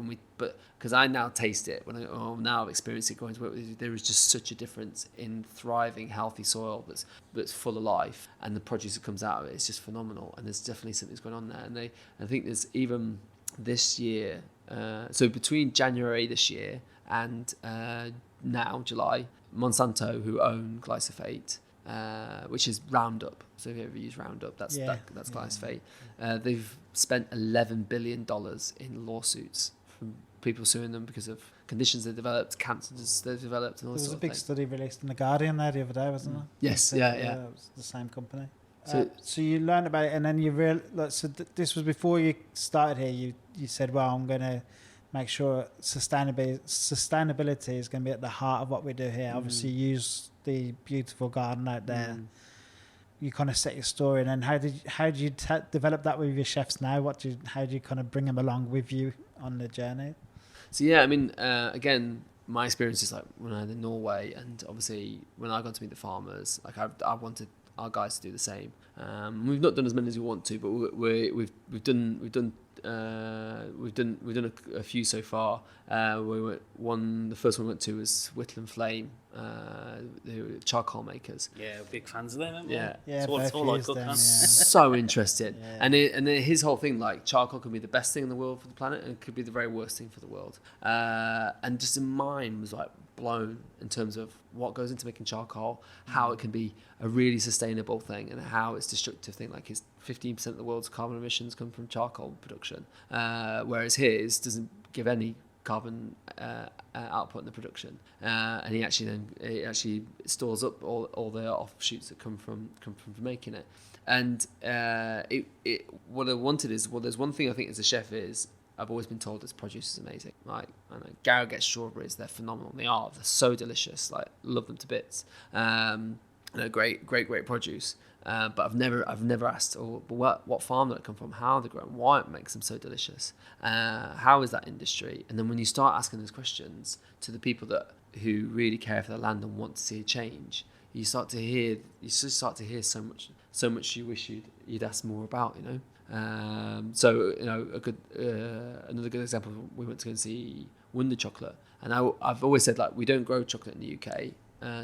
because I now taste it now I've experienced it going to work with you, there is just such a difference in thriving healthy soil that's full of life, and the produce that comes out of it is just phenomenal, and there's definitely something's going on there. And I think there's even this year, so between January this year and now July, Monsanto, who own glyphosate, which is Roundup. So if you ever use Roundup, that's glyphosate. They've spent $11 billion in lawsuits from people suing them because of conditions they developed, cancers they've developed, and all there was sorts a big of things. study released in The Guardian there the other day, wasn't there? Yes, It yeah. was the same company. So you learned about it, and then you this was before you started here. You said, well, I'm going to make sure sustainability is going to be at the heart of what we do here. Obviously, use the beautiful garden out there. You kind of set your story, and then how did you develop that with your chefs now? How do you kind of bring them along with you on the journey? So yeah, I mean, again, my experience is like when I was in Norway, and obviously when I got to meet the farmers, like I wanted our guys to do the same. We've not done as many as we want to, but we've done a few so far. The first one we went to was Whittle and Flame, the charcoal makers. Yeah, big fans of them. Aren't we? Yeah, it's all like good so interested. Yeah. And his whole thing, like charcoal can be the best thing in the world for the planet, and it could be the very worst thing for the world. And just in mine was like blown in terms of what goes into making charcoal, how it can be a really sustainable thing, and how it's destructive thing. Like his 15% of the world's carbon emissions come from charcoal production, whereas his doesn't give any carbon output in the production, and he actually stores up all the offshoots that come from making it. And what I wanted is, well, there's one thing I think as a chef is, I've always been told this produce is amazing. Like, I know Garrett strawberries, they're phenomenal. They're so delicious. Like, love them to bits. Great produce. But I've never asked, what farm did it come from? How they grown? Why it makes them so delicious? How is that industry? And then when you start asking those questions to the people who really care for the land and want to see a change, you start to hear so much you wish you'd ask more about, you know. Another good example, we went to go and see Wonder Chocolate, and I've always said, like, we don't grow chocolate in the UK.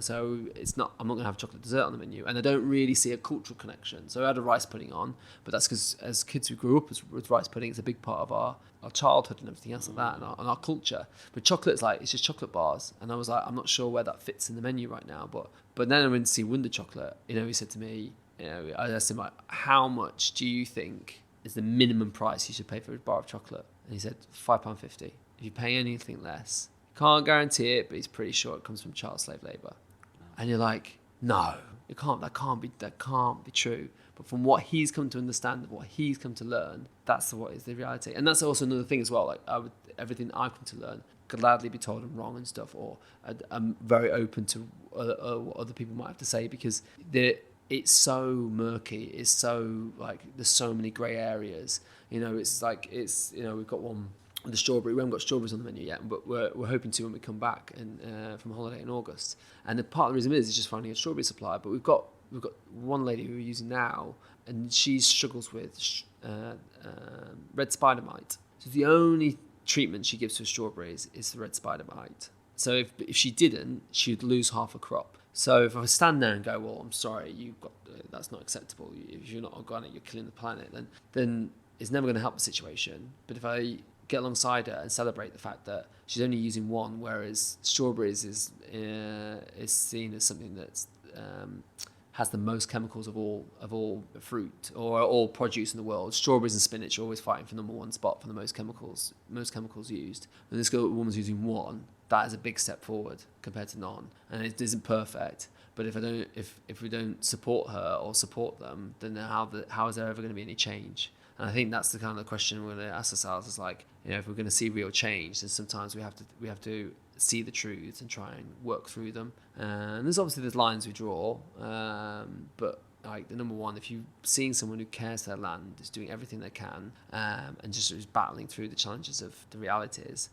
So I'm not going to have chocolate dessert on the menu, and I don't really see a cultural connection. So I had a rice pudding on, but that's because as kids who grew up with rice pudding, it's a big part of our childhood and everything else like that, and our culture. But chocolate's like, it's just chocolate bars, and I was like, I'm not sure where that fits in the menu right now. But then I went to see Wonder Chocolate. He said to me, I asked him like, how much do you think is the minimum price you should pay for a bar of chocolate? And he said £5.50. If you pay anything less, can't guarantee it, but he's pretty sure it comes from child slave labour. And you're like, no, it can't. That can't be true. But from what he's come to understand, what he's come to learn, that's what is the reality. And that's also another thing as well. Like everything I've come to learn, gladly be told I'm wrong and stuff, or I'm very open to what other people might have to say, because it's so murky. It's so like there's so many grey areas. We've got one. The strawberry, we haven't got strawberries on the menu yet, but we're hoping to when we come back from holiday in August. And the part of the reason is just finding a strawberry supplier. But we've got one lady who we're using now, and she struggles with red spider mite. So the only treatment she gives to strawberries is the red spider mite. So if she didn't, she'd lose half a crop. So if I stand there and go, well, I'm sorry, that's not acceptable. If you're not organic, you're killing the planet. Then it's never going to help the situation. But if I get alongside her and celebrate the fact that she's only using one, whereas strawberries is seen as something that has the most chemicals of all fruit or all produce in the world. Strawberries and spinach are always fighting for number one spot for the most chemicals used. And this woman's using one. That is a big step forward compared to none, and it isn't perfect. But if we don't support her or support them, then how is there ever going to be any change? And I think that's the kind of question we're going to ask ourselves, is like, if we're going to see real change, then sometimes we have to see the truths and try and work through them. And there's lines we draw, but like the number one, if you're seeing someone who cares their land, is doing everything they can, and just is battling through the challenges of the realities,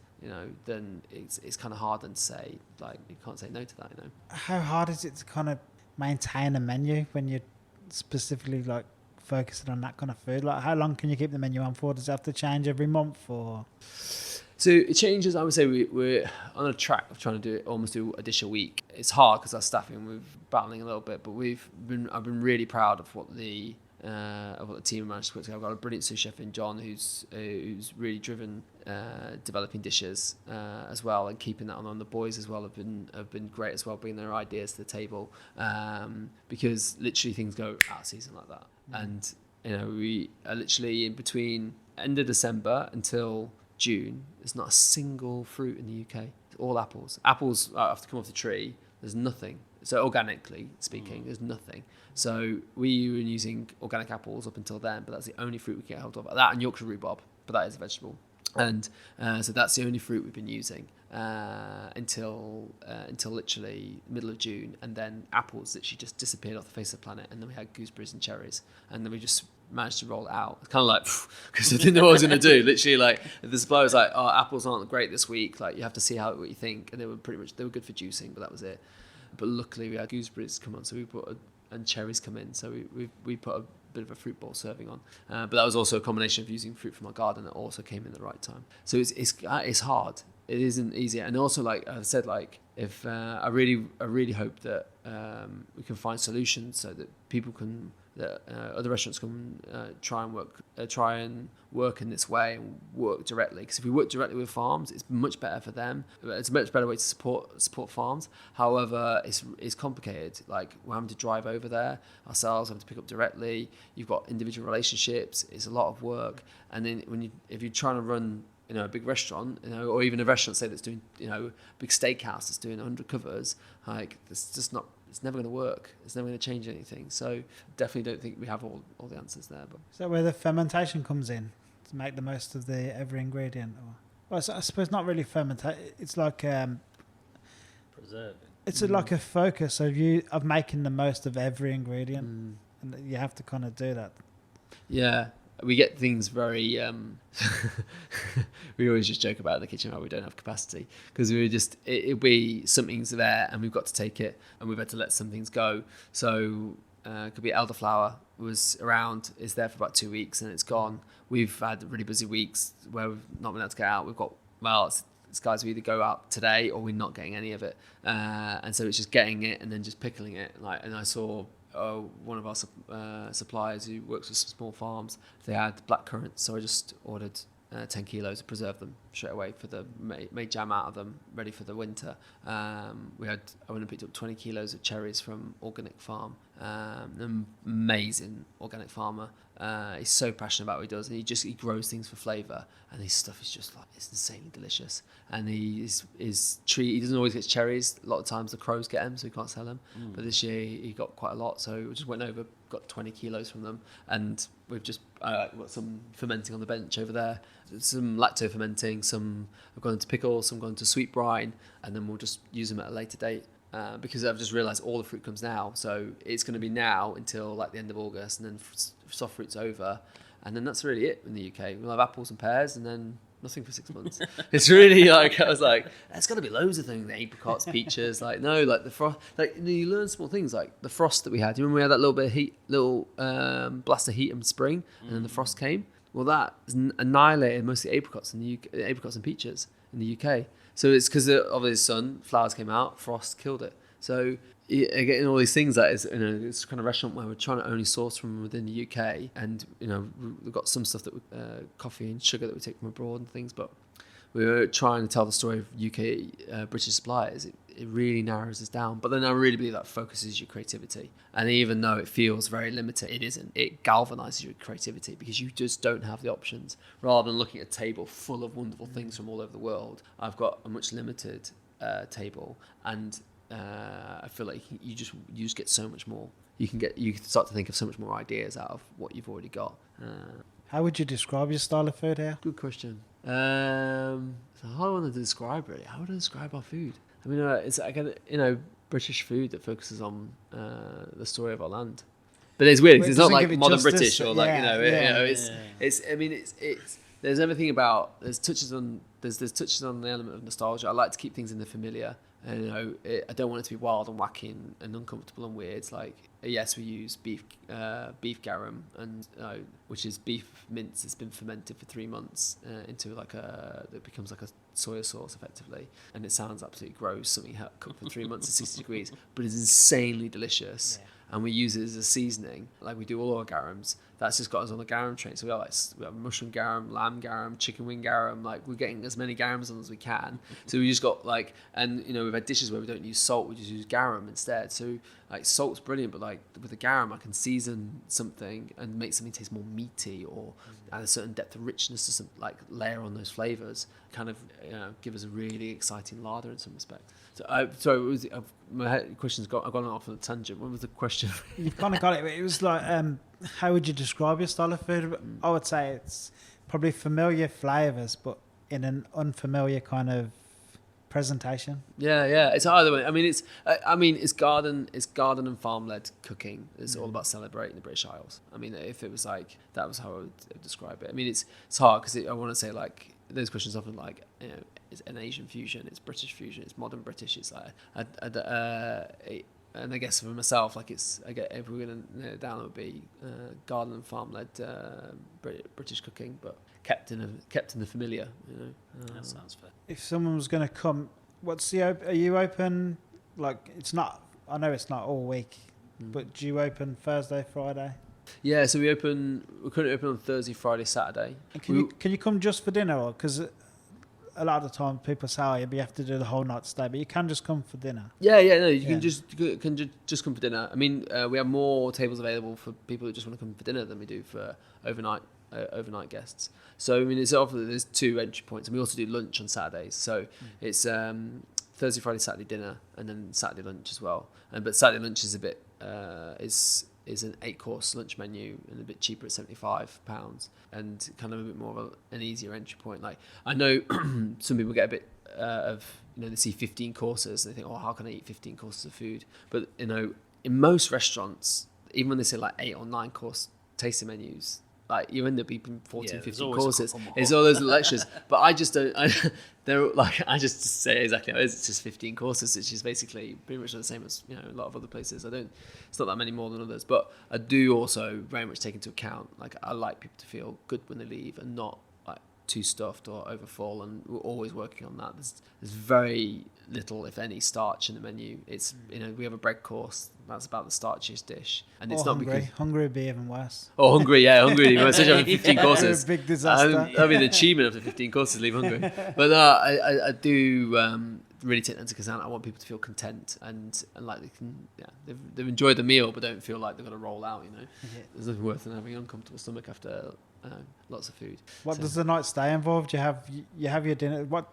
then it's kind of hard then to say, like, you can't say no to that. How hard is it to kind of maintain a menu when you're specifically like focusing on that kind of food? Like, how long can you keep the menu on for? Does it have to change every month, or? So it changes. I would say we're on a track of trying to almost do a dish a week. It's hard because our staffing, we're battling a little bit, but I've been really proud of what the team managed to put together. I've got a brilliant sous chef in John who's really driven developing dishes as well, and keeping that on. The boys as well have been great as well, bringing their ideas to the table, because literally things go out of season like that. And we are literally in between end of December until June, there's not a single fruit in the UK. It's all apples. Apples have to come off the tree. There's nothing. So organically speaking, there's nothing. So we were using organic apples up until then, but that's the only fruit we get hold of. That and Yorkshire rhubarb, but that is a vegetable. And so that's the only fruit we've been using until literally middle of June. And then apples literally just disappeared off the face of the planet. And then we had gooseberries and cherries. And then we just managed to roll it out. It's kind of like, because I didn't know what I was going to do. Literally, like, the supplier was like, oh, apples aren't great this week. Like, you have to see what you think. And they were good for juicing, but that was it. But luckily we had gooseberries come on, so and cherries come in. So we put a bit of a fruit bowl serving on. But that was also a combination of using fruit from our garden that also came in the right time. So it's hard. It isn't easy. And also, like I said, like, if I really hope that we can find solutions so that people can, that other restaurants can try and work in this way and work directly. Because if we work directly with farms, it's much better for them. It's a much better way to support farms. However, it's complicated. Like, we're having to drive over there ourselves, having to pick up directly. You've got individual relationships. It's a lot of work. And then if you're trying to run a big restaurant, or even a restaurant, say, that's doing, a big steakhouse that's doing 100 covers, like, it's never going to work. It's never going to change anything. So definitely don't think we have all the answers there. But is that where the fermentation comes in, to make the most of the every ingredient? Well, I suppose not really fermentation. It's like preserving. It's like a focus of making the most of every ingredient, and you have to kind of do that. Yeah. We get things very we always just joke about in the kitchen how we don't have capacity, because it'll be something's there and we've got to take it, and we've had to let some things go. So it could be elderflower was around, is there for about 2 weeks and it's gone. We've had really busy weeks where we've not been able to get out. We've got, well, guys, we either go out today or we're not getting any of it. And so it's just getting it and then just pickling it. And I saw one of our suppliers who works with some small farms, they had black currants, so I just ordered 10 kilos to preserve them straight away made jam out of them, ready for the winter. I went and picked up 20 kilos of cherries from Organic Farm, an amazing organic farmer. He's so passionate about what he does, and he grows things for flavour, and his stuff is just like, it's insanely delicious. And he doesn't always get cherries. A lot of times the crows get them, so he can't sell them. But this year he got quite a lot, so we just went over, got 20 kilos from them, and we've just got some fermenting on the bench over there, some lacto fermenting, some have gone into pickles, some gone into sweet brine, and then we'll just use them at a later date. Because I've just realised all the fruit comes now, so it's going to be now until like the end of August, and then soft fruit's over, and then that's really it in the UK. We'll have apples and pears, and then nothing for 6 months. It's really like, I was like, there's got to be loads of things, apricots, peaches, like no, like the frost, like you learn small things like the frost that we had. Do you remember we had that little bit of heat, blast of heat in spring, and then the frost came? Well, that annihilated most of the apricots in the UK, apricots and peaches in the UK. So it's because of the sun, flowers came out, frost killed it. So getting all these things that is, it's kind of restaurant where we're trying to only source from within the UK, and we've got some stuff that coffee and sugar that we take from abroad and things, but we were trying to tell the story of UK British suppliers. It really narrows us down, but then I really believe that focuses your creativity. And even though it feels very limited, it isn't. It galvanizes your creativity because you just don't have the options. Rather than looking at a table full of wonderful things from all over the world, I've got a much limited table, and I feel like you just get so much more. You can start to think of so much more ideas out of what you've already got. How would you describe your style of food here? Good question. It's a hard one to describe, really. How would I describe our food? I mean, it's British food that focuses on the story of our land. But it's weird because it's not like modern British or like it's there's everything about there's touches on the element of nostalgia. I like to keep things in the familiar. And I don't want it to be wild and wacky and uncomfortable and weird. It's like, yes, we use beef garum, and which is beef mince that's been fermented for 3 months into that becomes like a soy sauce effectively. And it sounds absolutely gross, something cooked for 3 months at 60 degrees, but it's insanely delicious. Yeah. And we use it as a seasoning, like we do all our garums. That's just got us on the garum train. So we have mushroom garum, lamb garum, chicken wing garum. Like we're getting as many garums on as we can. So we just got we've had dishes where we don't use salt, we just use garum instead. So like salt's brilliant, but like with the garum, I can season something and make something taste more meaty or add a certain depth of richness to some like layer on those flavors. Kind of give us a really exciting larder in some respect. So my question's I've gone off on a tangent. What was the question? You've kind of got it. It was like, how would you describe your style of food? I would say it's probably familiar flavors, but in an unfamiliar kind of presentation. Yeah. It's either way. I mean, it's garden and farm led cooking. It's all about celebrating the British Isles. I mean, if it was like that was how I would describe it. I mean, it's hard because I want to say like those questions often like it's an Asian fusion, it's British fusion, it's modern British. It's like and I guess for myself, like if we're gonna nail it down, it would be garden and farm led British cooking, but kept in the familiar. That sounds fair. If someone was going to come, are you open? Like it's not. I know it's not all week, but do you open Thursday, Friday? Yeah, so we're currently open on Thursday, Friday, Saturday. And can you come just for dinner, or because a lot of the time people say, you have to do the whole night stay, but you can just come for dinner. You can just come for dinner. I mean, we have more tables available for people who just want to come for dinner than we do for overnight guests. So I mean, there's 2 entry points, and we also do lunch on Saturdays. So it's Thursday, Friday, Saturday dinner, and then Saturday lunch as well. But Saturday lunch is a bit is an 8-course lunch menu and a bit cheaper at £75 and kind of a bit more of an easier entry point. Like I know some people get a bit they see 15 courses and they think, oh, how can I eat 15 courses of food? But in most restaurants, even when they say like 8 or 9 course tasting menus, like you end up eating 14, 15 courses. It's all those lectures. But I just don't. I just say exactly. It's just 15 courses. It's just basically pretty much the same as a lot of other places. It's not that many more than others. But I do also very much take into account. Like I like people to feel good when they leave and not like too stuffed or overfull, and we're always working on that. There's very little, if any, starch in the menu. It's we have a bread course that's about the starchiest dish, and it's not because hungry would be even worse. Oh, hungry, yeah, hungry. Especially after 15 courses. A big disaster. That'd be the achievement after 15 courses, leave hungry. But I do really take that into account. I want people to feel content and like they can, they've enjoyed the meal, but don't feel like they've got to roll out. There's nothing worse than having an uncomfortable stomach after lots of food. What does the night stay involve? Do you have your dinner? What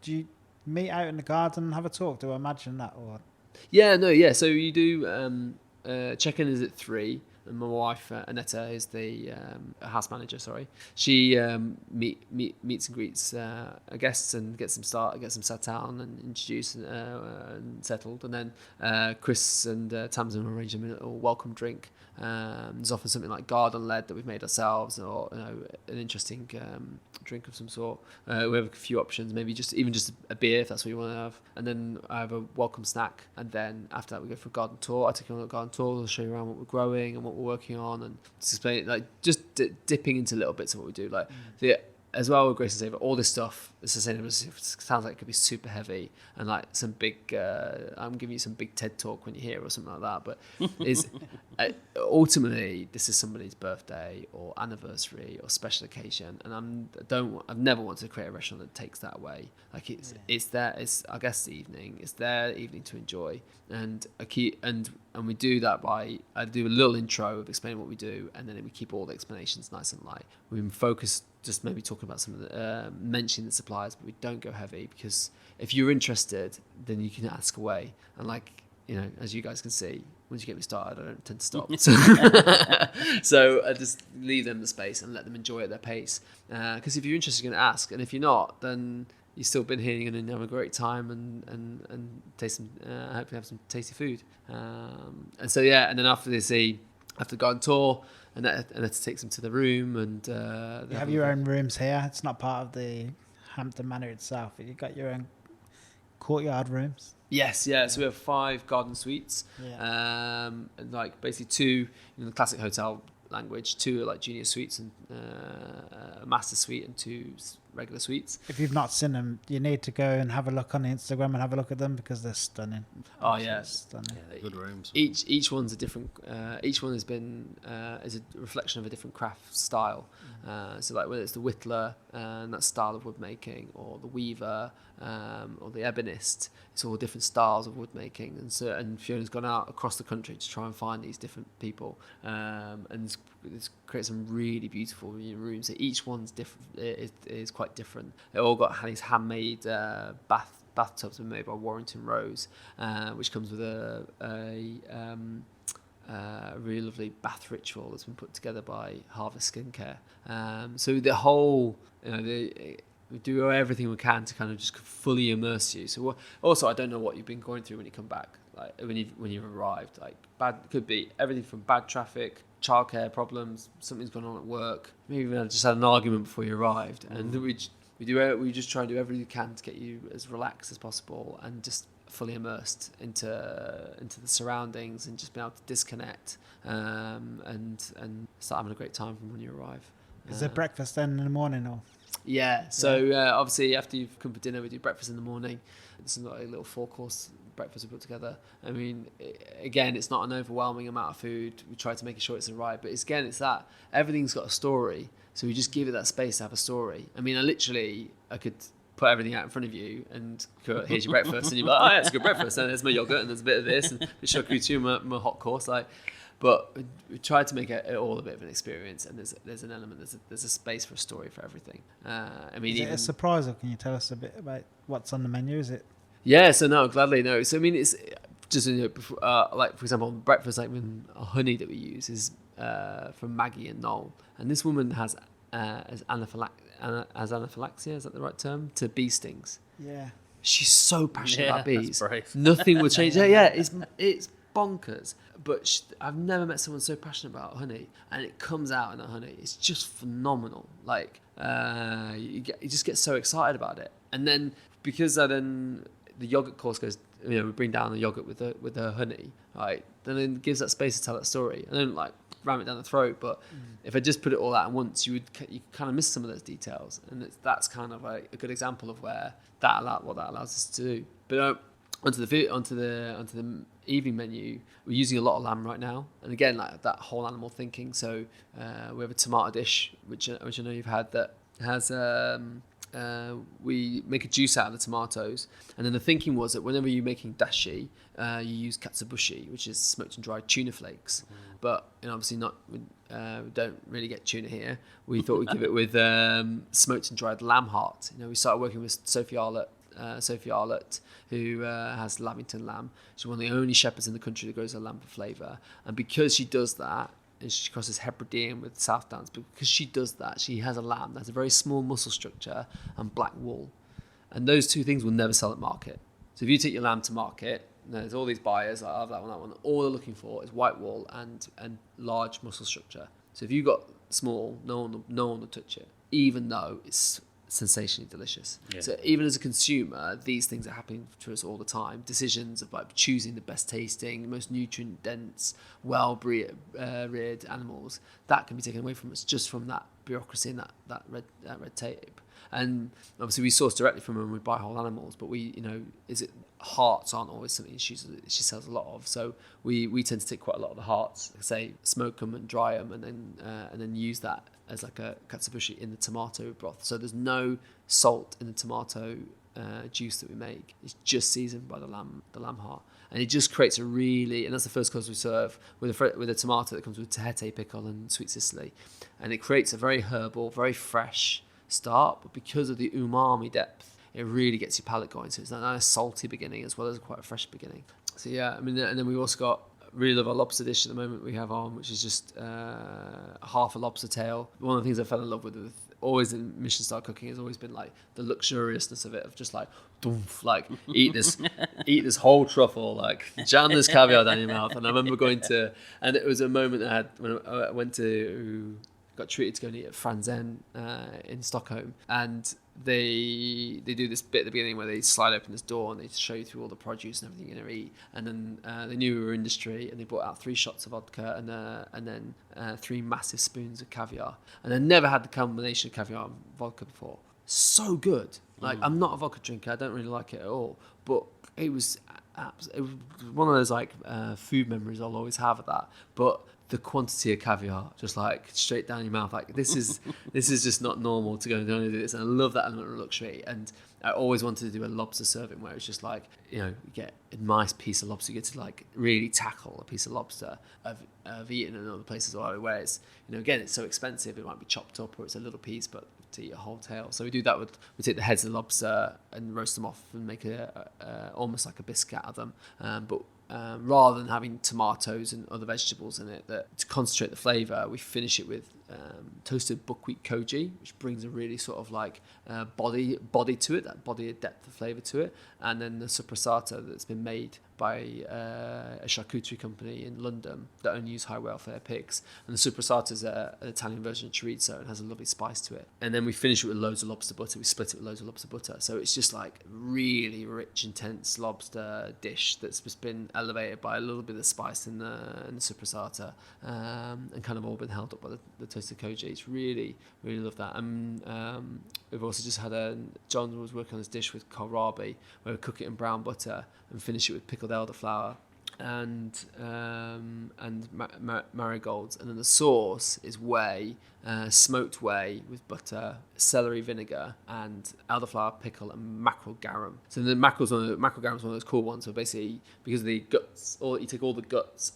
do you meet out in the garden and have a talk? Do I imagine that or? So you do check-in is at 3, and my wife Annetta is the house manager. Sorry, she meets and greets guests and gets them sat down and introduced and settled, and then Chris and Tamsin will arrange them a little welcome drink. There's often something like garden led that we've made ourselves, or an interesting drink of some sort. We have a few options, maybe just a beer if that's what you want to have, and then I have a welcome snack, and then after that we go for a garden tour. I take you on a garden tour, I'll show you around what we're growing and what we're working on, and just explain it, like just dipping into little bits of what we do, like as well with Grace Savour, all this stuff, the sustainability sounds like it could be super heavy and like some big, I'm giving you some big TED talk when you're here or something like that, but is ultimately this is somebody's birthday or anniversary or special occasion, and I've never wanted to create a restaurant that takes that away. Like it's there, it's I guess the evening, it's their evening to enjoy, and we do that by I do a little intro of explaining what we do, and then we keep all the explanations nice and light. We focus just maybe talking about some of the mentioning the suppliers, but we don't go heavy, because if you're interested, then you can ask away. And like, as you guys can see, once you get me started, I don't tend to stop. So I just leave them the space and let them enjoy it at their pace. Because if you're interested, you're going to ask, and if you're not, then you've still been here, you're going to have a great time and taste some, hopefully have some tasty food. And then after the garden tour, and that takes them to the room, and you have your own rooms here. It's not part of the Hampton Manor itself. You've got your own courtyard rooms. Yes, yeah. So we have 5 garden suites, and like basically 2 in the classic hotel language, 2 are like junior suites and a master suite, and 2 regular suites. If you've not seen them, you need to go and have a look on Instagram and have a look at them, because they're stunning. Oh yeah, stunning. Yeah, good rooms. Each one's a different. Each one has been is a reflection of a different craft style. So like whether it's the whittler and that style of wood making, or the weaver, or the ebonist, it's all different styles of wood making. And Fiona's gone out across the country to try and find these different people, and it's created some really beautiful rooms. So each one's different. It is quite different. They all got these handmade bathtubs been made by Warrington Rose, which comes with a really lovely bath ritual that's been put together by Harvest Skincare. So the whole, we do everything we can to kind of just fully immerse you. So also, I don't know what you've been going through when you come back, like when you've arrived. Like could be everything from bad traffic, childcare problems, something's gone on at work. Maybe even just had an argument before you arrived, and we just try and do everything we can to get you as relaxed as possible and just fully immersed into the surroundings, and just be able to disconnect and start having a great time from when you arrive. Is there breakfast then in the morning or? Yeah, so obviously after you've come for dinner, we do breakfast in the morning. It's like a little 4-course breakfast we put together. I mean, again, it's not an overwhelming amount of food. We try to make sure it's right, but it's that everything's got a story, so we just give it that space to have a story. I mean, I could put everything out in front of you and go, here's your breakfast, and you're like, oh yeah, it's a good breakfast, and there's my yogurt, and there's a bit of this, and the charcuterie, my hot course, like. But we tried to make it all a bit of an experience, and there's an element, there's a space for a story for everything. I mean, is it a surprise, or can you tell us a bit about what's on the menu? Is it? Yeah, so no, gladly no. So I mean, it's just like for example, breakfast, like when honey that we use is from Maggie and Noel, and this woman has anaphylaxia, is that the right term, to bee stings. Yeah. She's so passionate about bees. That's brave. Nothing will change. Yeah, it's bonkers. But I've never met someone so passionate about honey, and it comes out in the honey. It's just phenomenal. Like you just get so excited about it, and then because then the yogurt course goes, we bring down the yogurt with the honey, right? Then it gives that space to tell that story, and then like ram it down the throat. But if I just put it all out at once, you kind of miss some of those details, and that's kind of like a good example of where what that allows us to do. But onto the evening menu, we're using a lot of lamb right now, and again, like that whole animal thinking. So we have a tomato dish, which I know you've had, that has we make a juice out of the tomatoes, and then the thinking was that whenever you're making dashi, you use katsuobushi, which is smoked and dried tuna flakes. But obviously we don't really get tuna here. We thought we'd give it with smoked and dried lamb heart. We started working with Sophie Arlott, who has Lavington lamb. She's one of the only shepherds in the country that grows a lamb for flavour, and because she does that, and she crosses Hebridean with South Downs, because she does that, she has a lamb that has a very small muscle structure and black wool, and those two things will never sell at market. So if you take your lamb to market, there's all these buyers, I have that one. All they're looking for is white wool and large muscle structure. So if you've got small, no one will touch it, even though it's sensationally delicious. Yeah. So even as a consumer, these things are happening to us all the time. Decisions of like choosing the best tasting, most nutrient dense, reared animals, that can be taken away from us just from that bureaucracy and that red tape. And obviously we source directly from them when we buy whole animals, but hearts aren't always something she sells a lot of. So we tend to take quite a lot of the hearts, like I say, smoke them and dry them, and then use that as like a katsuobushi in the tomato broth. So there's no salt in the tomato juice that we make. It's just seasoned by the lamb heart, and it just creates a really, and that's the first course we serve with a tomato that comes with tahete pickle and sweet Sicily, and it creates a very herbal, very fresh start, but because of the umami depth, it really gets your palate going. So it's a nice salty beginning as well as quite a fresh beginning. So yeah, I mean, and then we've also got, really love our lobster dish at the moment we have on, which is just half a lobster tail. One of the things I fell in love with always in Michelin Star cooking has always been like the luxuriousness of it, of just like, eat this whole truffle, like jam this caviar down your mouth. And I remember and it was a moment I had when I got treated to go and eat at Franzen in Stockholm, and they do this bit at the beginning where they slide open this door and they show you through all the produce and everything you're going to eat. And then they knew we were industry, and they brought out 3 shots of vodka and then 3 massive spoons of caviar. And I never had the combination of caviar and vodka before. So good. Like, I'm not a vodka drinker. I don't really like it at all. But it was one of those like food memories I'll always have of that. But the quantity of caviar, just like straight down your mouth, like this is just not normal to go and do this. And I love that element of luxury. And I always wanted to do a lobster serving where it's just like, you get a nice piece of lobster. You get to like really tackle a piece of lobster. I've eaten in other places where it's, again, it's so expensive, it might be chopped up or it's a little piece, but to eat a whole tail. So we do that we take the heads of the lobster and roast them off and make almost like a biscuit out of them. But rather than having tomatoes and other vegetables in it, that to concentrate the flavour, we finish it with toasted buckwheat koji, which brings a really sort of like body to it, that body of depth of flavour to it, and then the soprasata that's been made by a charcuterie company in London that only use high welfare pigs. And the soprasata is an Italian version of chorizo and has a lovely spice to it. And then we finish it with loads of lobster butter. We split it with loads of lobster butter. So it's just like really rich, intense lobster dish that's just been elevated by a little bit of spice in the soprasata, and kind of all been held up by the toasted koji. It's really, really love that. And we've also just had John was working on this dish with kohlrabi, where we cook it in brown butter and finish it with pickled elderflower and marigolds, and then the sauce is whey, smoked whey with butter, celery vinegar, and elderflower pickle and mackerel garum. So the mackerel garum is one of those cool ones. So basically, because of the guts, you take all the guts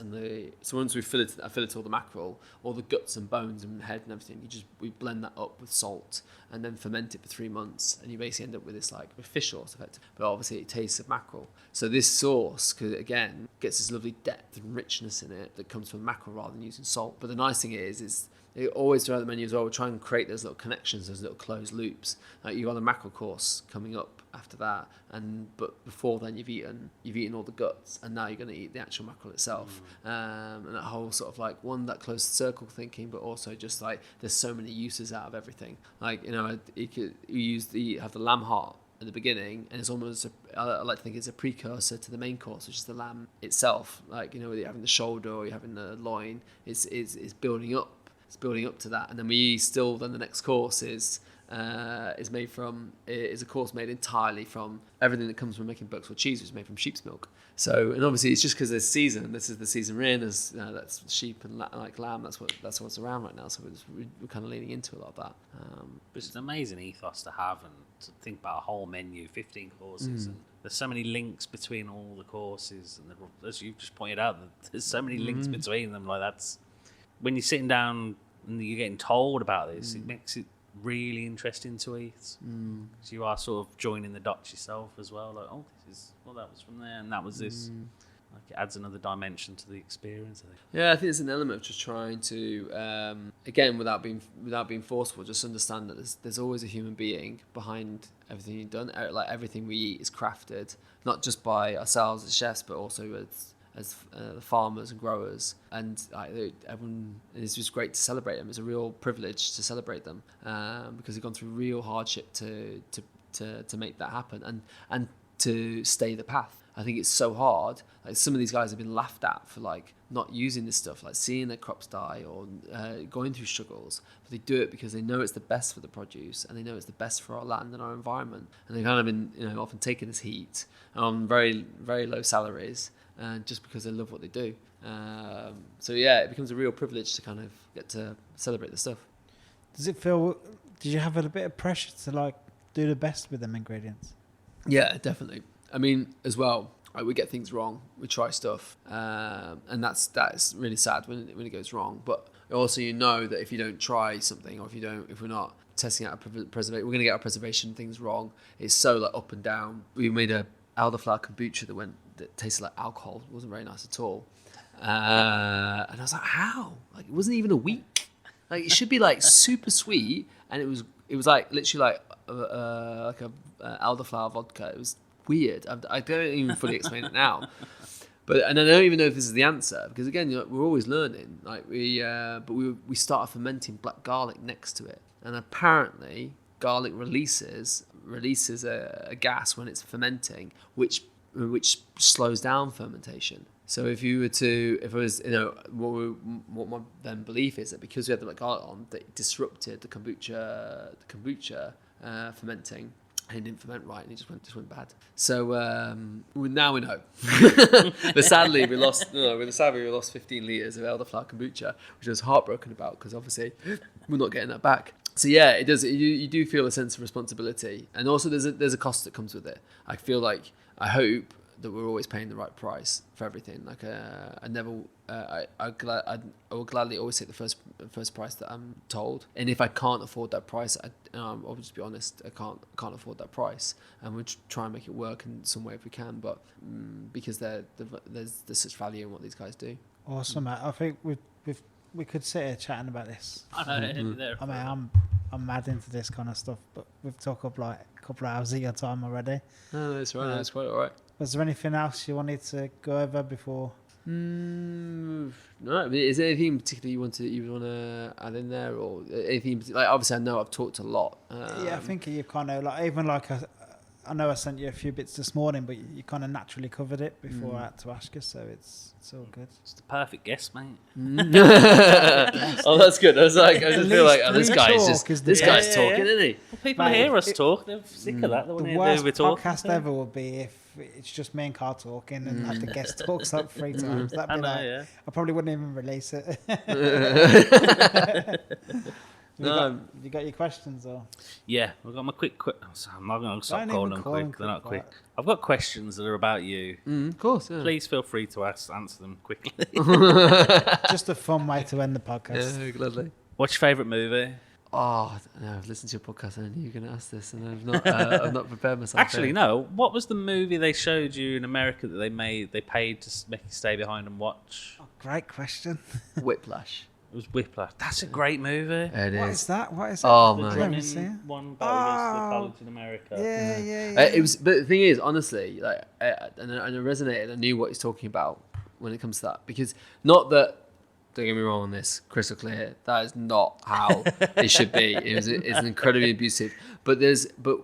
so once I fillet all the mackerel, all the guts and bones and head and everything, we blend that up with salt and then ferment it for 3 months, and you basically end up with this like a fish sauce effect, but obviously it tastes of mackerel. So this sauce, again, gets this lovely depth and richness in it that comes from mackerel rather than using salt. But the nice thing is it always throughout the menu as well, we try and create those little connections, those little closed loops. Like you got a mackerel course coming up after that, but before then you've eaten all the guts, and now you're going to eat the actual mackerel itself. And that whole sort of like that closed circle thinking, but also just like there's so many uses out of everything. Like you have the lamb heart at the beginning, and it's almost I like to think it's a precursor to the main course, which is the lamb itself. Like, you know, whether you're having the shoulder or you're having the loin, it's building up. It's building up to that, and then then the next course is a course made entirely from everything that comes from making bucks or cheese, which is made from sheep's milk. So, and obviously it's just because this is the season we're in, that's sheep and like lamb, that's what's around right now. So we're kind of leaning into a lot of that. But it's an amazing ethos to have, and to think about a whole menu, 15 courses, and there's so many links between all the courses, and as you've just pointed out, there's so many links between them. Like, that's when you're sitting down and you're getting told about this, it makes it really interesting to eat, because you are sort of joining the dots yourself as well. Like, oh, that was from there, and that was this. Like, it adds another dimension to the experience, I think. Yeah, I think there's an element of just trying to, again, without being forceful, just understand that there's always a human being behind everything you've done. Like, everything we eat is crafted, not just by ourselves as chefs, but also as farmers and growers, and everyone, it's just great to celebrate them. It's a real privilege to celebrate them, because they've gone through real hardship to make that happen, and to stay the path. I think it's so hard. Like, some of these guys have been laughed at for like not using this stuff, like seeing their crops die or going through struggles. But they do it because they know it's the best for the produce, and they know it's the best for our land and our environment. And they've kind of been, you know, often taking this heat on very, very low salaries, just because they love what they do. So yeah, it becomes a real privilege to kind of get to celebrate the stuff. Did you have a bit of pressure to like do the best with them ingredients? Yeah, definitely. I mean, as well, like, we get things wrong. We try stuff, and that's really sad when it goes wrong. But also, you know that if you don't try something, or if we're not testing out we're going to get our preservation things wrong. It's so like up and down. We made a elderflower kombucha that tasted like alcohol. It wasn't very nice at all. And I was like, how? Like, it wasn't even a week. Like, it should be like super sweet, and it was like literally like a elderflower vodka. It was weird. I don't even fully explain it now, and I don't even know if this is the answer, because again, you know, we're always learning. Like, we started fermenting black garlic next to it, and apparently garlic releases a gas when it's fermenting, which slows down fermentation. So if it was, you know, what my then belief is that because we had the black garlic on, that it disrupted the kombucha fermenting, and it didn't ferment right, and it just went bad. So now we know. But sadly, we lost 15 litres of elderflower kombucha, which I was heartbroken about, because obviously we're not getting that back. So yeah, it does. You do feel a sense of responsibility, and also there's a cost that comes with it. I feel like, I hope that we're always paying the right price for everything. Like, I will gladly always take the first price that I'm told, and if I can't afford that price, I'll just be honest, I can't afford that price, and we'll try and make it work in some way if we can. But because there's such value in what these guys do. Awesome, Matt. I think we could sit here chatting about this. I know. I'm mad into this kind of stuff, but we've talked up like a couple of hours of your time already. No, that's right. That's quite all right. Was there anything else you wanted to go over before? No. Is there anything particularly you want to add in there, or anything like? Obviously, I know I've talked a lot. Yeah, I think you kind of like, even like I know I sent you a few bits this morning, but you kind of naturally covered it before I had to ask you, so it's all good. It's the perfect guest, mate. Oh, that's good. I just feel like, this guy's talking, isn't he? Well, people hear us talk. They're sick of that. The worst podcast ever would be if it's just me and Carl talking, and like the guest talks like 3 times. That'd be I probably wouldn't even release it. You got your questions, or? Yeah, I've got my quick. I'm not going to stop calling them quick. They're not quick. I've got questions that are about you. Of course. Yeah. Please feel free to answer them quickly. Just a fun way to end the podcast. Yeah, gladly. What's your favourite movie? Oh, no, I've listened to your podcast and I knew you were going to ask this, and I've not prepared myself. Actually, no. What was the movie they showed you in America that they paid to make you stay behind and watch? Oh, great question. Whiplash. It was Whiplash. That's a great movie. What is that? Oh, the man. One about the college in America. Yeah. It was, but the thing is, honestly, like, and it resonated. I knew what he's talking about when it comes to that, because not that Don't get me wrong on this, crystal clear. That is not how it should be. It's incredibly abusive. But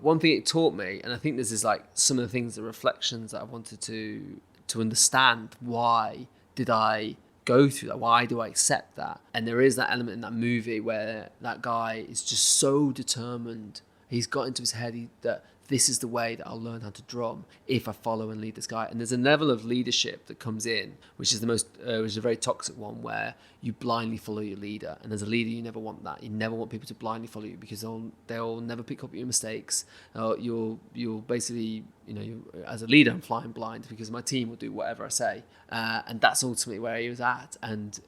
one thing it taught me, and I think this is like some of the things, the reflections that I wanted to understand. Why did I go through that? Why do I accept that? And there is that element in that movie where that guy is just so determined. He's got into his head that this is the way that I'll learn how to drum if I follow and lead this guy. And there's a level of leadership that comes in, which is which is a very toxic one, where you blindly follow your leader. And as a leader, you never want that. You never want people to blindly follow you, because they'll never pick up your mistakes. You'll basically, as a leader, I'm flying blind because my team will do whatever I say. And that's ultimately where he was at, and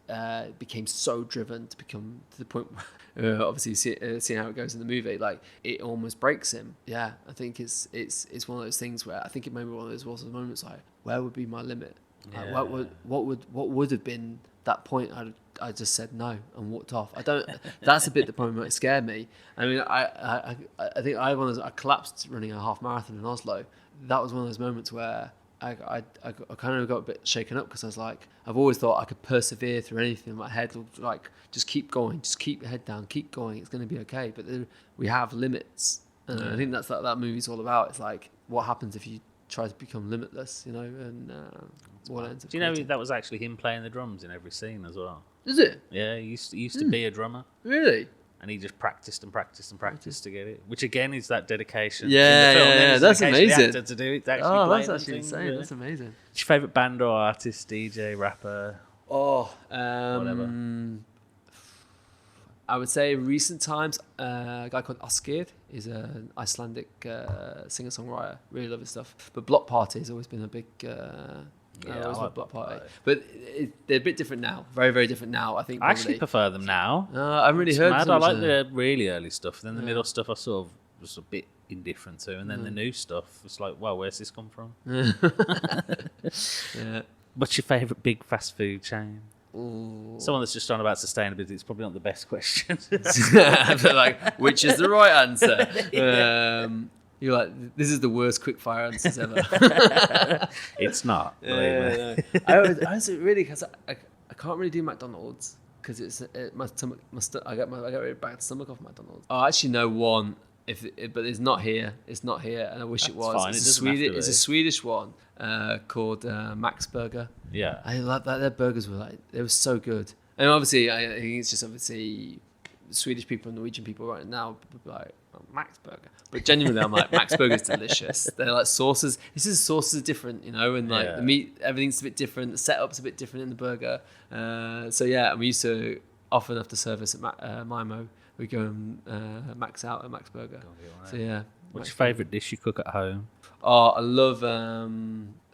became so driven to become to the point where, obviously seeing how it goes in the movie, like it almost breaks him. Yeah, I think it's one of those things where I think it made me one of those moments like, where would be my limit? Yeah. Like, what would have been that point? I just said no and walked off. That's a bit that probably might scare me. I mean, I think I collapsed running a half marathon in Oslo. That was one of those moments where I kind of got a bit shaken up, because I was like, I've always thought I could persevere through anything in my head, like just keep going, just keep your head down, keep going, it's going to be okay. But we have limits, and I think that's what that movie's all about. It's like, what happens if you try to become limitless, and what ends up. Do you know that was actually him playing the drums in every scene as well? Is it? Yeah, he used to be a drummer. Really? And he just practiced and practiced and practiced to get it, which again is that dedication. Yeah, in the film. yeah, that's amazing. The actor to do it, to actually Oh, play that's them actually things, insane. yeah. That's amazing. What's your favourite band or artist, DJ, rapper? Whatever. I would say recent times, a guy called Asgeir is an Icelandic singer-songwriter. Really love his stuff. But Block Party has always been a big... I always love Block Party. But they're a bit different now. Very, very different now, I think. I actually prefer them now. I haven't really heard mad. so I much like of the really early stuff. Then the middle stuff I sort of was a bit indifferent to. And then the new stuff, it's like, well, where's this come from? Yeah. What's your favourite big fast food chain? Ooh. Someone that's just on about sustainability, it's probably not the best question. Like, which is the right answer? You're like, this is the worst quickfire answers ever. It's not. No. I was really, because I can't really do McDonald's, because my stomach. I get really bad stomach off McDonald's. I actually know one, but it's not here. It's not here, and I wish it was. Fine. It's a Swedish one called Max Burger. Yeah. I love that. Their burgers they were so good. And obviously, I think it's just Swedish people and Norwegian people right now would be like, Max Burger. But genuinely, I'm like, Max Burger's delicious. They're like sauces. Sauces are different, and like the meat, everything's a bit different. The setup's a bit different in the burger. So yeah, and we used to often after service at Mimo, we go and max out at Max Burger. Right. So yeah. What's your favourite dish you cook at home? Oh, I love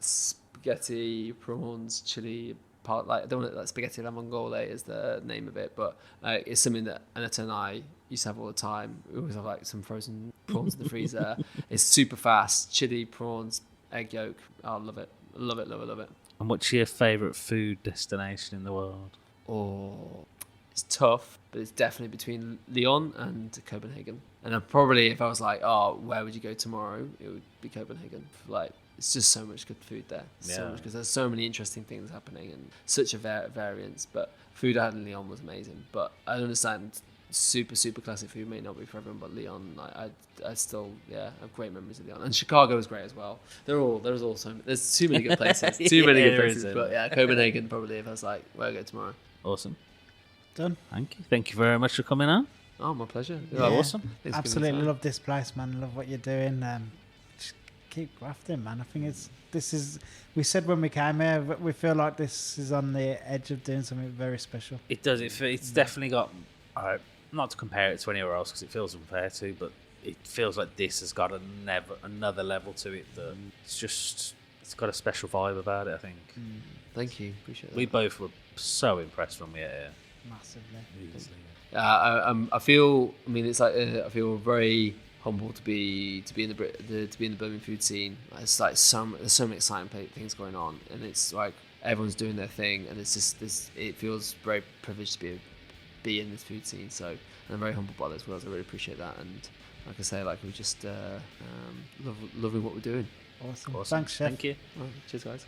spaghetti, prawns, chili. I don't want it, spaghetti alla mongole is the name of it, but it's something that Annette and I used to have all the time. We always have like some frozen prawns in the freezer. It's super fast. Chili, prawns, egg yolk. I love it. Love it, love it, love it. And what's your favourite food destination in the world? Oh, it's tough, but it's definitely between Lyon and Copenhagen. And I'd probably, if I was like, where would you go tomorrow? It would be Copenhagen. Like, it's just so much good food there. So much, because there's so many interesting things happening and such a variance. But food I had in Lyon was amazing. But I understand super, super classic food may not be for everyone, but Lyon, I still, have great memories of Lyon. And Chicago was great as well. There's too many good places. Too many good places. But yeah, Copenhagen probably, if I was like, where I go tomorrow. Awesome. Done. Thank you very much for coming on. Oh, my pleasure. Yeah. Awesome. Absolutely love this place, man. Love what you're doing. Just keep grafting, man. I think we said when we came here, we feel like this is on the edge of doing something very special. It does. It's definitely got, not to compare it to anywhere else because it feels unfair to, but it feels like this has got another level to it that it's got a special vibe about it, I think. Thank you. Appreciate that. We both were so impressed when we were here. Massively. I feel. I mean, it's like I feel very humbled to be in the Birmingham food scene. It's like there's so many exciting things going on, and it's like everyone's doing their thing, and it's just this. It feels very privileged to be in this food scene. So I'm very humbled by those words. I really appreciate that, and like I say, like we just loving what we're doing. Awesome. Thanks, Chef. Thank you. Well, cheers, guys.